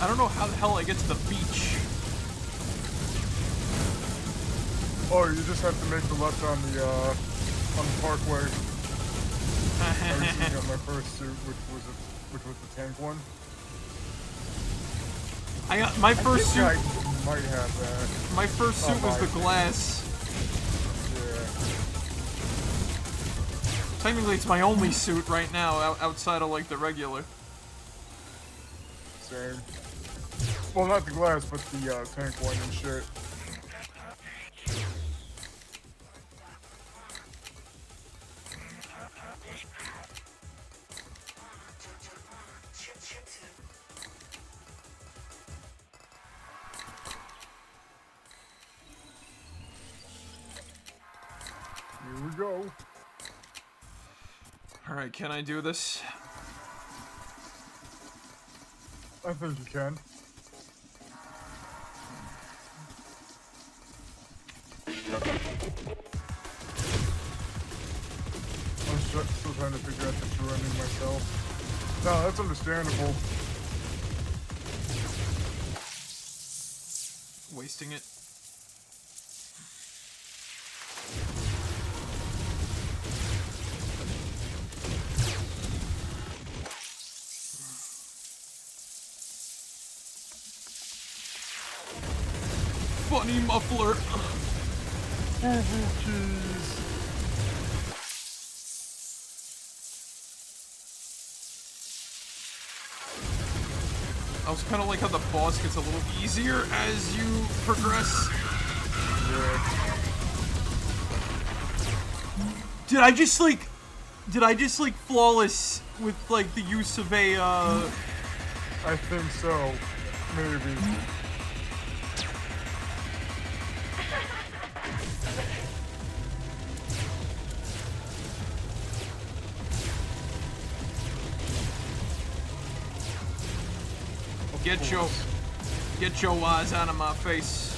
I don't know how the hell I get to the beach. Oh, you just have to make the left on the parkway. I recently got my first suit, which was the tank one. I got my first suit. I might have that. My first suit was the glass. Yeah. Technically, it's my only suit right now, outside of like the regular. Same. Well, not the glass, but the tank one and shit. Here we go. Alright, can I do this? I think you can. I'm still trying to figure out the true ending myself. No, that's understandable. Wasting it. Funny muffler. Jeez. I was kind of like how the boss gets a little easier as you progress. Yeah. Did I just like flawless with like the use of a I think so. Maybe. Get your eyes out of my face.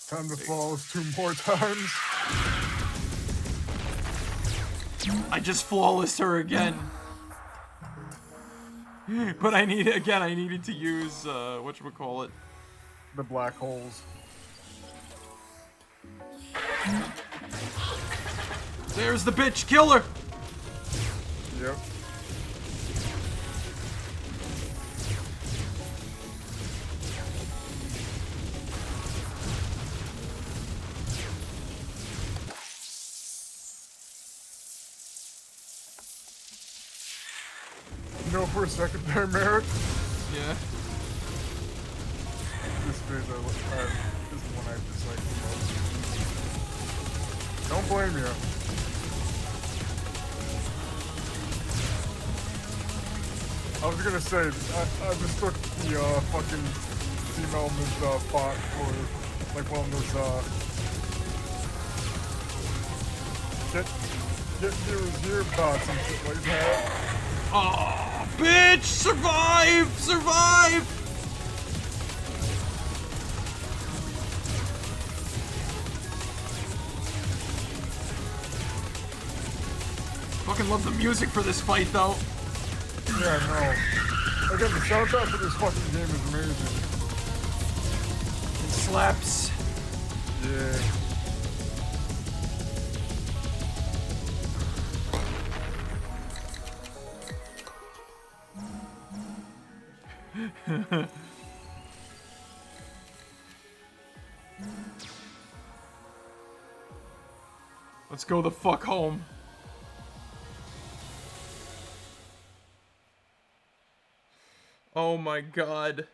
Time to fall 2 more times. I just flawlessed her again. But I needed to use, whatchamacallit. The black holes. There's the bitch killer! Yep. You know, for a second there, Marek, Yeah. this phase is the one I dislike the most. Don't blame you. I was gonna say, I mistook the fucking female Ms. Bot for like one of those get viewers here bots and shit like that. Oh, bitch! Survive! Survive! Fucking love the music for this fight, though. Yeah, no. Again, the soundtrack for this fucking game is amazing. It slaps. Yeah. Let's go the fuck home. Oh my god.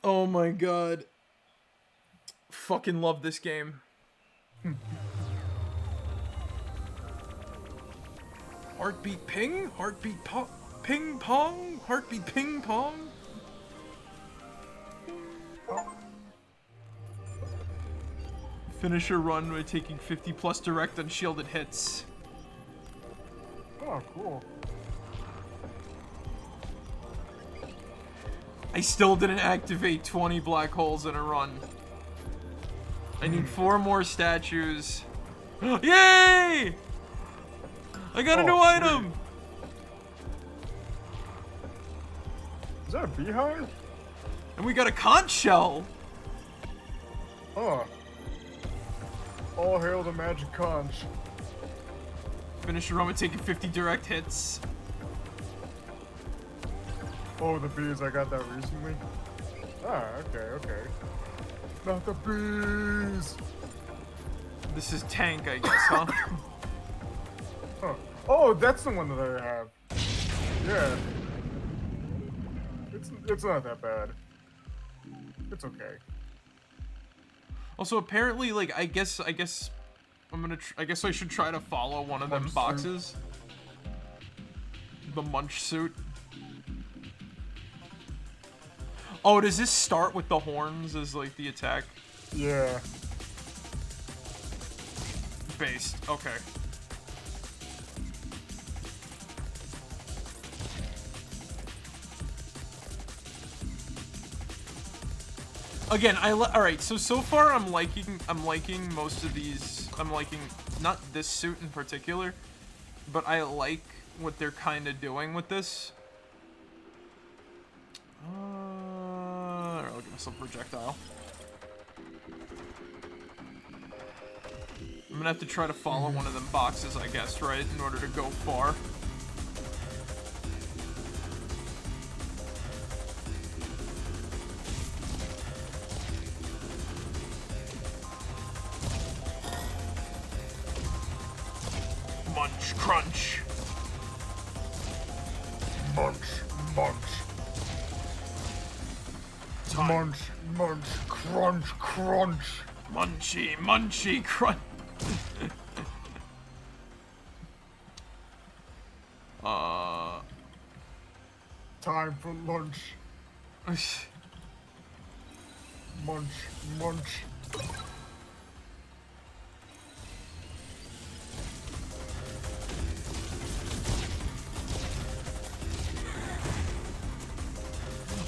Oh my god. Fucking love this game. Heartbeat ping? Heartbeat ping pong? Heartbeat ping pong? Finish your run by taking 50 plus direct unshielded hits. Oh, cool. I still didn't activate 20 black holes in a run. I need 4 more statues. Yay! I got a new item! Is that a beehive? And we got a conch shell! Huh. All hail the magic conch. Finish your run with taking 50 direct hits. Oh, the bees, I got that recently. Ah, okay. Not the bees! This is tank, I guess, huh? Huh. Oh, that's the one that I have. Yeah. It's not that bad. It's okay. Also, apparently, like, I guess I'm gonna. I guess I should try to follow one of them Munch boxes. The munch suit. Oh, does this start with the horns as like the attack? Yeah. Based. Okay. Again, alright, so far I'm liking most of these. I'm liking not this suit in particular, but I like what they're kind of doing with this. I'll give myself a projectile. I'm gonna have to try to follow one of them boxes, I guess, right, in order to go far. Munch, crunch. Munch. Time. Munch, crunch. Munchy, crunch. Time for lunch. Munch.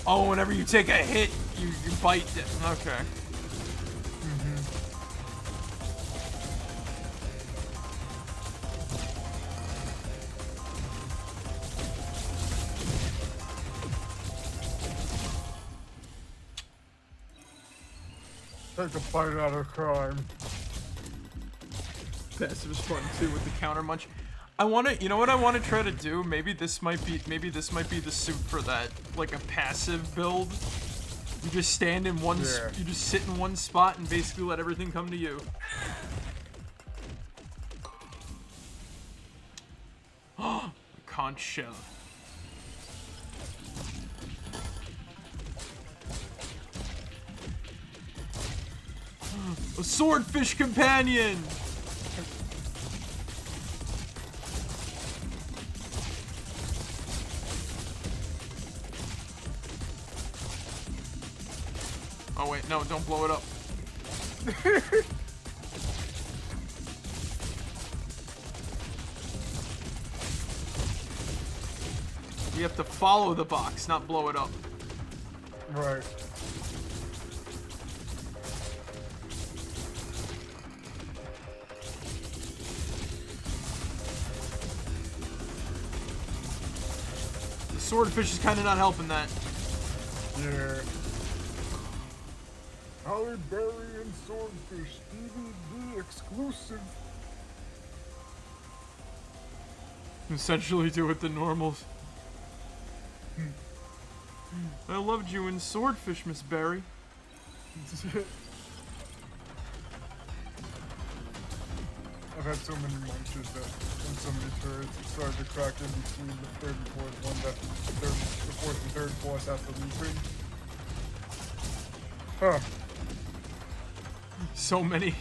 Oh, whenever you take a hit, you bite it. Okay. Take a bite out of crime. Passive is fun too with the counter munch. I want to, you know what I want to try to do? Maybe this might be the suit for that, like a passive build. You just stand in one, you just sit in one spot and basically let everything come to you. Conch shell. A swordfish companion! Oh wait, no, don't blow it up. You have to follow the box, not blow it up. Right. The swordfish is kind of not helping that. Yeah. Halle Berry and Swordfish DVD exclusive. Essentially do what the normals. I loved you in Swordfish, Miss Berry. I've had so many munches that, and so many turrets, it started to crack in between the third and fourth one, that the fourth and third boss after looping. Huh. So many.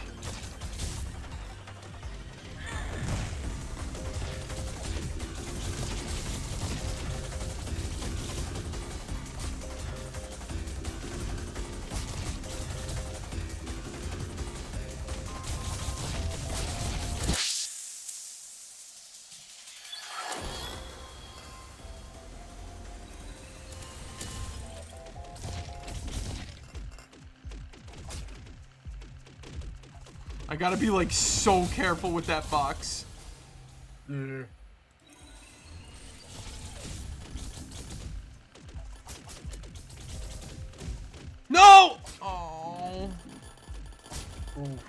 I gotta be like so careful with that box. Yeah. No! Oh. Oof.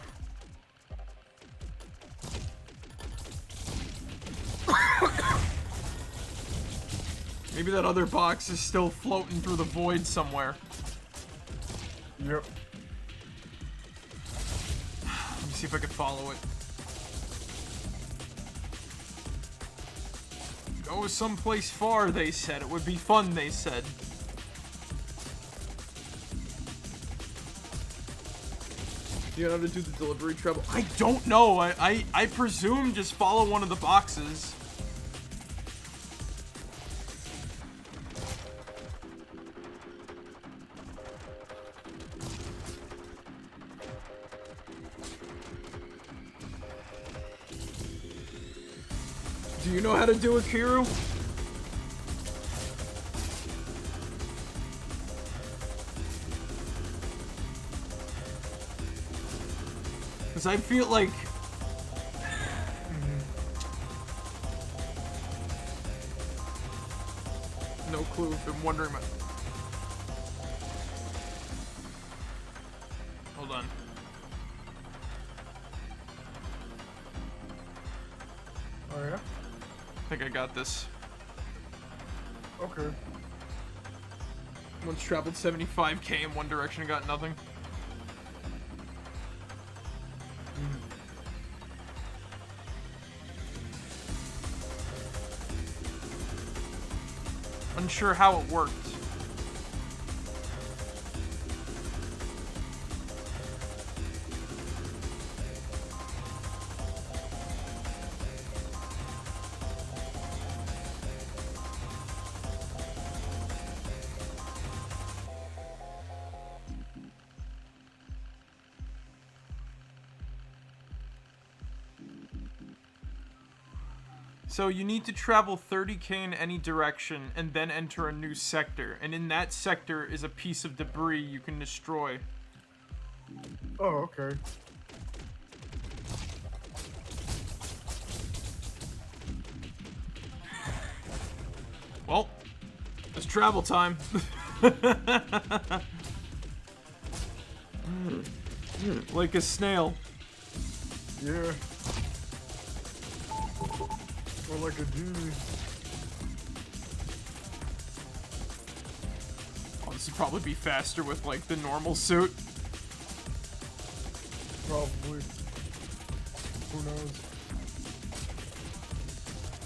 Maybe that other box is still floating through the void somewhere. Yep. Let me see if I can follow it. Go someplace far, they said. It would be fun, they said. You know how to do the delivery trouble? I don't know. I presume just follow one of the boxes. Do you know how to do it, Kiru? Because I feel like... No clue. Been wondering about... Hold on. Oh yeah? I think I got this. Okay. Once traveled 75k in one direction and got nothing. Unsure how it worked. So you need to travel 30k in any direction and then enter a new sector. And in that sector is a piece of debris you can destroy. Oh, okay. Well, it's travel time. Like a snail. Yeah. Or like a genie. Oh, this would probably be faster with like the normal suit. Probably. Who knows?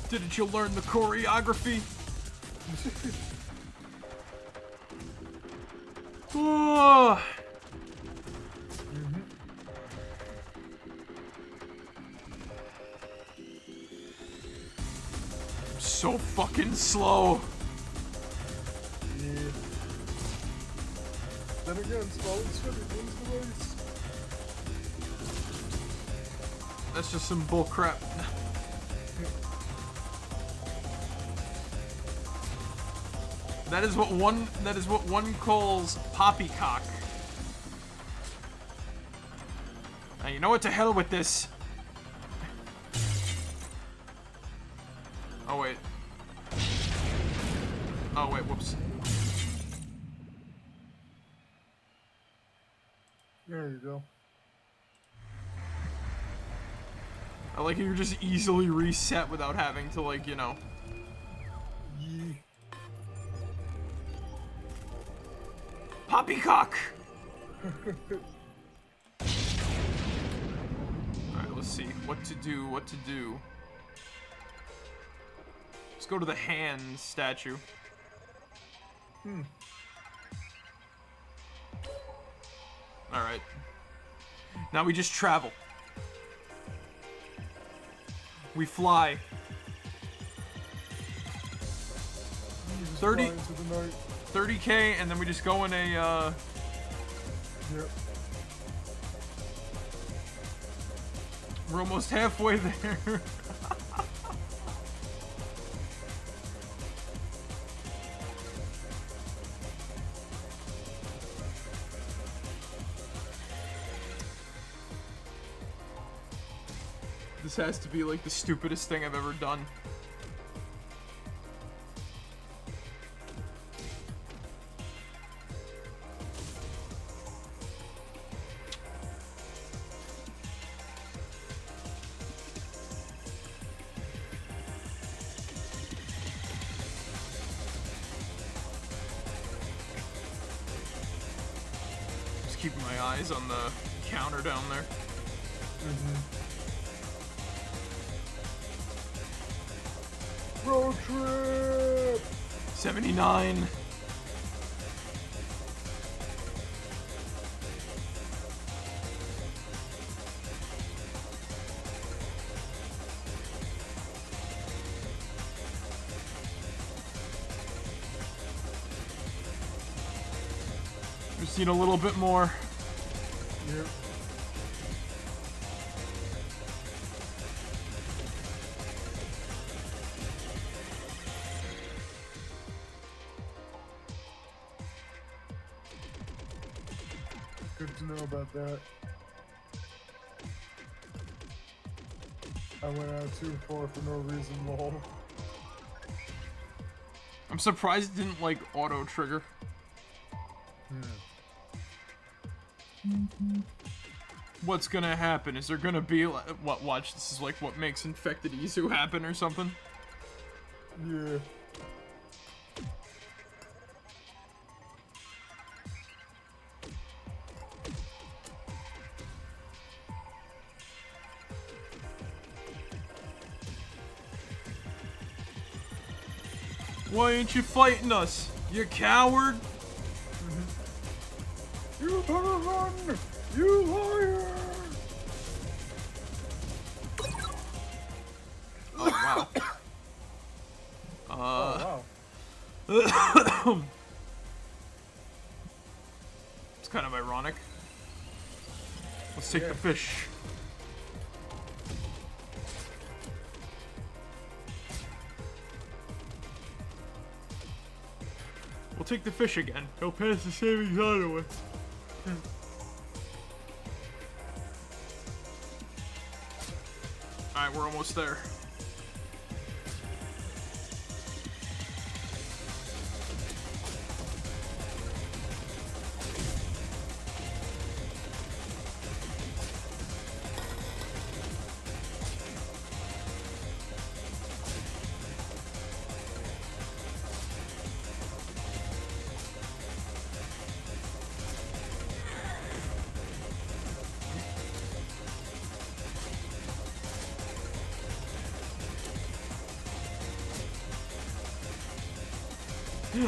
Didn't you learn the choreography? Oh. so fucking slow. Yeah. Then again, slow and steady wins the race. That's just some bullcrap. That is what one calls poppycock. Now you know what, to hell with this. Oh wait. Oh wait, whoops. There you go. I like how you're just easily reset without having to, like, you know. Yeah. Poppycock! Alright, let's see. What to do. Let's go to the hand statue. Alright. Now we just travel. We fly. 30 Fly into the night. 30K, and then we just go in a, Yep. We're almost halfway there. This has to be like the stupidest thing I've ever done. Just keeping my eyes on the counter down there. Road trip! 79. Just need a little bit more. Yep. Good to know about that. I went out too far for no reason, lol. I'm surprised it didn't, like, auto trigger. What's gonna happen? Is there gonna be, like, what, watch, this is like what makes infected Izu happen or something? Yeah. Why ain't you fighting us, you coward? You better run! You liar! Oh, wow. Oh, wow. It's kind of ironic. Let's take the fish. We'll take the fish again. He'll pass the savings anyway. Alright, we're almost there.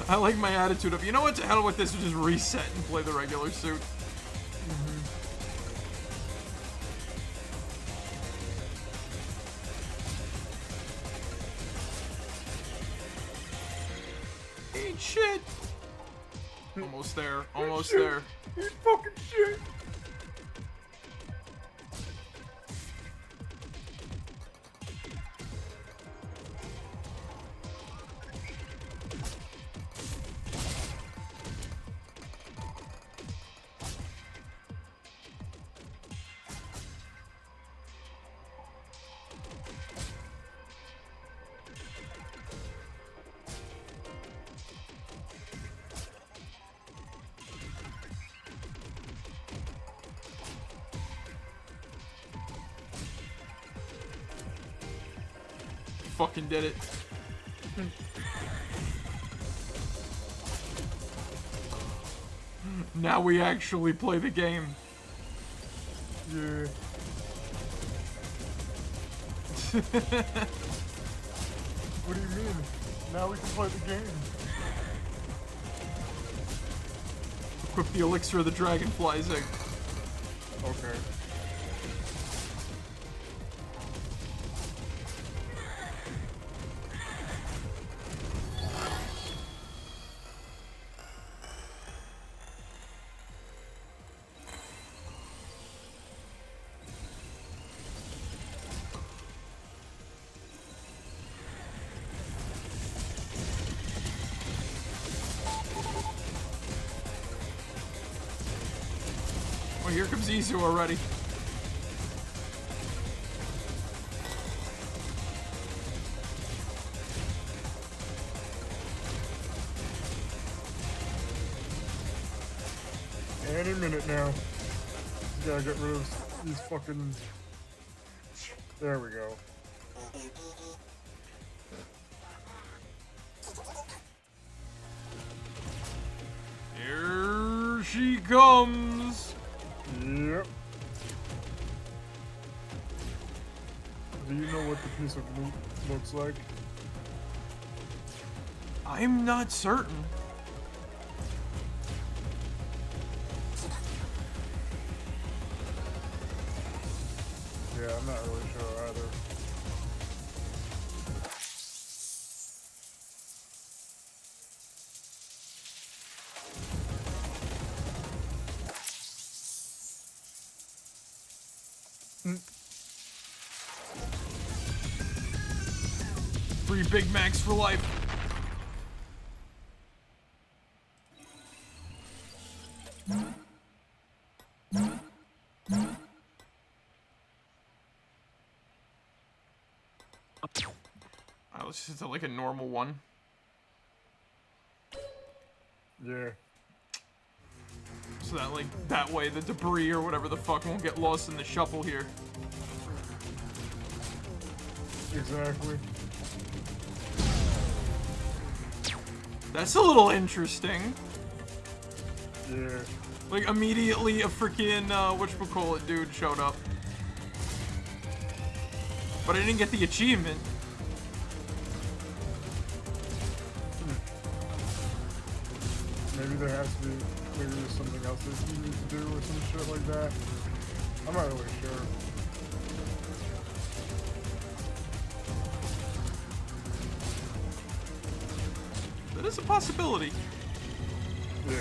I like my attitude of, you know what, to hell with this, we'll just reset and play the regular suit. Eat shit! Almost there. Almost shit. there. Eat fucking shit! Fucking did it. Now we actually play the game. Yeah. What do you mean? Now we can play the game. Equip the elixir of the dragonfly's egg. Okay. Oh, here comes Izu already. Any minute now. Gotta get rid of these fucking... There we go. Here she comes. Yep. Do you know what the piece of loot looks like? I'm not certain. Yeah, I'm not really sure either. Free Big Macs for life. Let's just do like a normal one. Yeah. So that like that way the debris or whatever the fuck won't get lost in the shuffle here. Exactly. That's a little interesting. Yeah. Like immediately a freaking whatchamacallit dude showed up. But I didn't get the achievement. Maybe there has to be, maybe there's something else that you need to do or some shit like that. I'm not really sure. That is a possibility. Yeah.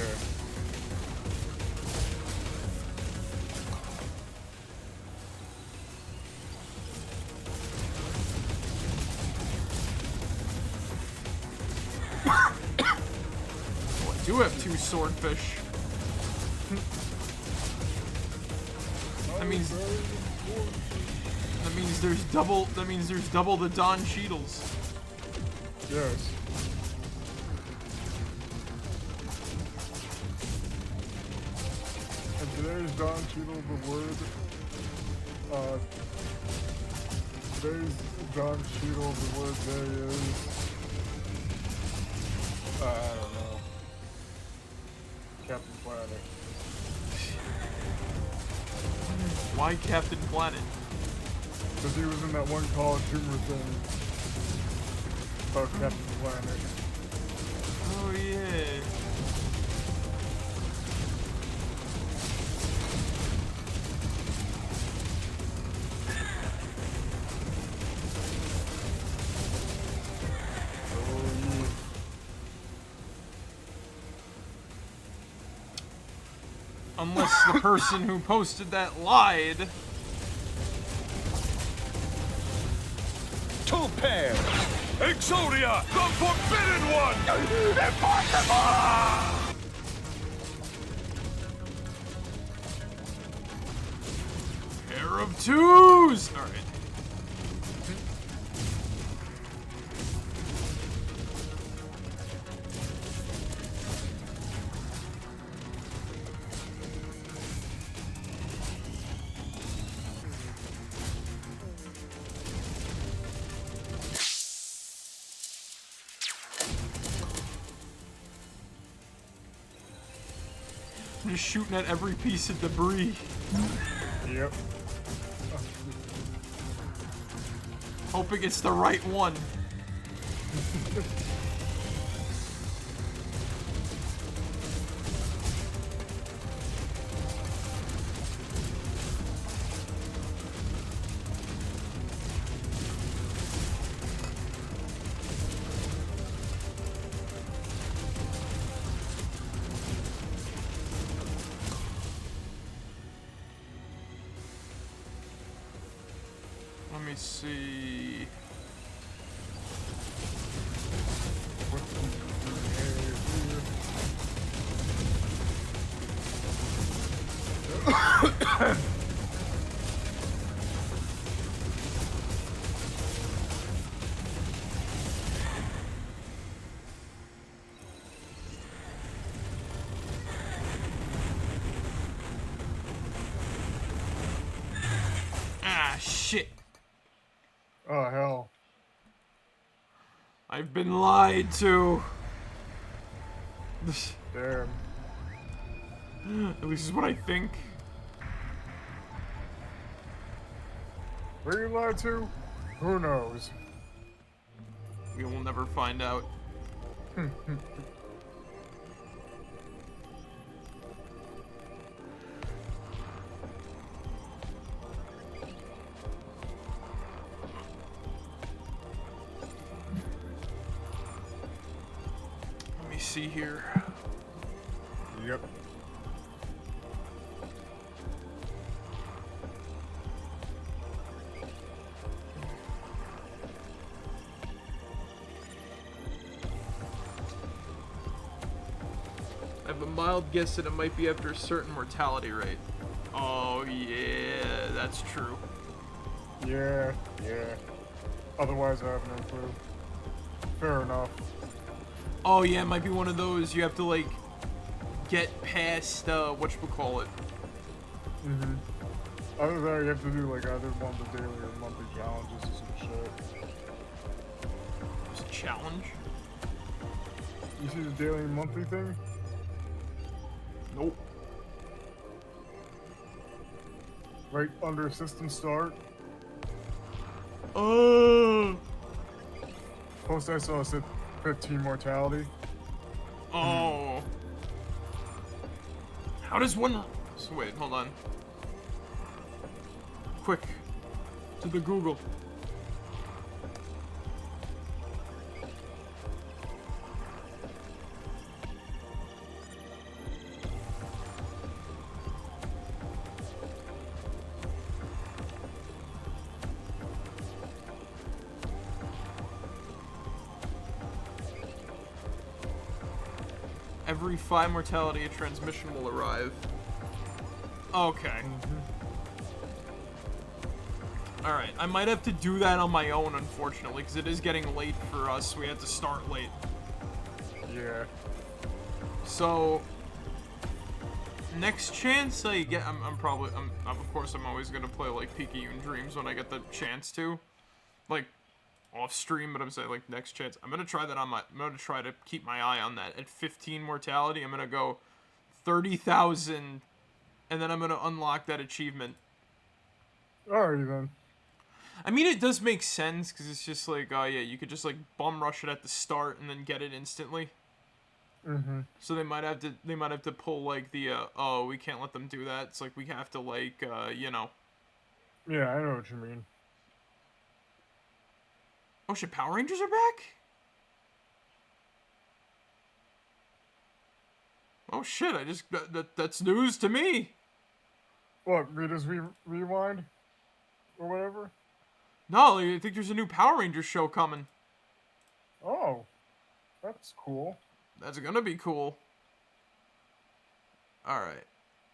Oh, I do have 2 swordfish. That means there's double the Don Cheadles. Yes. And today's Don Cheadle the word. Today's Don Cheadle the word day is. I don't know. Captain Planet. Why Captain Planet? Because he was in that one College Humor thing about Captain Planet. Oh yeah. Unless the person who posted that lied. 2 pairs. Exodia, the forbidden one! Impossible! Pair of twos! Alright. I'm just shooting at every piece of debris. Yep. Hoping it's the right one. Let me see. Ah, shit. Oh, hell. I've been lied to. Damn. At least is what I think. Were you lied to? Who knows? We will never find out. Let me see here. Yep. I have a mild guess that it might be after a certain mortality rate. Oh, yeah, that's true. Yeah, yeah. Otherwise, I have no clue. Fair enough. Oh, yeah, it might be one of those you have to, like, get past, whatchamacallit. Mm-hmm. Other than that, you have to do, like, either one of the daily or monthly challenges or some shit. There's a challenge? You see the daily and monthly thing? Nope. Right under system start. Oh. Post I saw said 15 mortality. Oh. How does one... So wait, hold on. Quick. To the Google. Every 5 mortality, a transmission will arrive. Okay. Alright, I might have to do that on my own, unfortunately, because it is getting late for us. We had to start late. Yeah. So, next chance I get, of course, I'm always gonna play, like, Picayune Dreams when I get the chance to. Like, off stream, but I'm saying, like, next chance. I'm gonna try that I'm gonna try to keep my eye on that. At 15 mortality, I'm gonna go 30,000, and then I'm gonna unlock that achievement. Alright then. I mean, it does make sense, because it's just like, oh yeah, you could just, like, bum rush it at the start and then get it instantly. Mm-hmm. So they might have to pull, like, the, oh, we can't let them do that. It's like, we have to, like, you know. Yeah, I know what you mean. Oh shit, Power Rangers are back? Oh shit! That's news to me. What, Rita's Rewind? Or whatever? No, I think there's a new Power Rangers show coming. Oh, that's cool. That's gonna be cool. All right,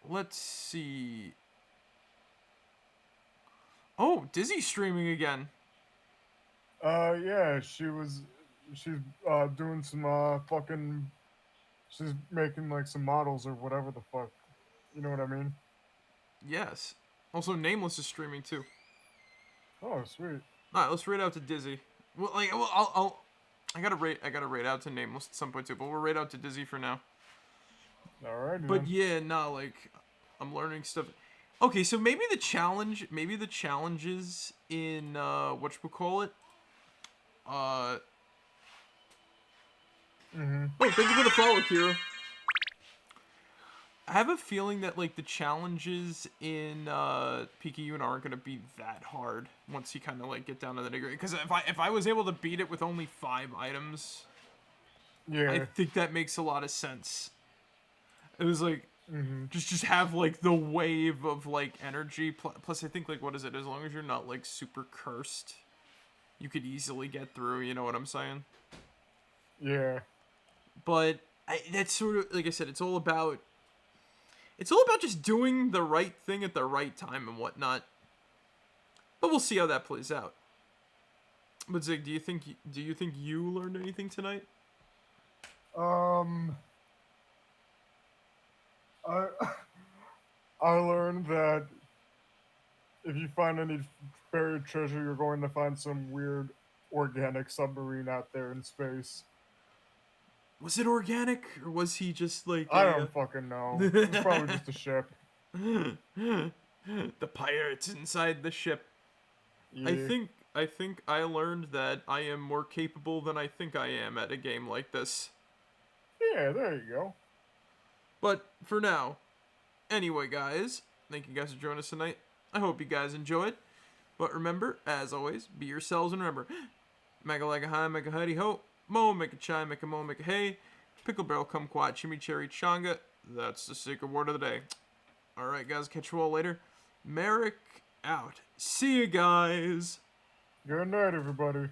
let's see. Oh, Dizzy's streaming again. Yeah, she's doing some fucking, she's making like some models or whatever the fuck. You know what I mean? Yes. Also, Nameless is streaming too. Oh, sweet. All right, let's raid out to Dizzy. Well, I gotta rate out to Nameless at some point too, but we'll rate out to Dizzy for now. Alrighty But then. yeah, nah, like, I'm learning stuff. Okay, so maybe the challenges in, whatchamacallit? Mm-hmm. Oh, thank you for the follow, Kira. I have a feeling that, like, the challenges in, Picayune aren't gonna be that hard once you kind of, like, get down to the nitty-gritty. Because if I was able to beat it with only 5 items, Yeah. I think that makes a lot of sense. It was like, Mm-hmm. just have like the wave of like energy. Plus, I think like what is it? As long as you're not like super cursed, you could easily get through. You know what I'm saying? Yeah. But that's sort of like I said. It's all about just doing the right thing at the right time and whatnot. But we'll see how that plays out. But Zig, do you think you learned anything tonight? I I learned that if you find any buried treasure, you're going to find some weird organic submarine out there in space. Was it organic or was he just like I don't fucking know. It's probably just a ship. the pirates inside the ship? Yeah. I think I learned that I am more capable than I think I am at a game like this. Yeah, there you go. But for now, anyway, guys, thank you guys for joining us tonight. I hope you guys enjoyed. But remember, as always, be yourselves and remember, mega like a high, make a huddy ho, mo, make a chai, make a mo, make a hey, pickle barrel, kumquat, chimichurri, changa. That's the secret word of the day. Alright, guys, catch you all later. Marek out. See you guys. Good night, everybody.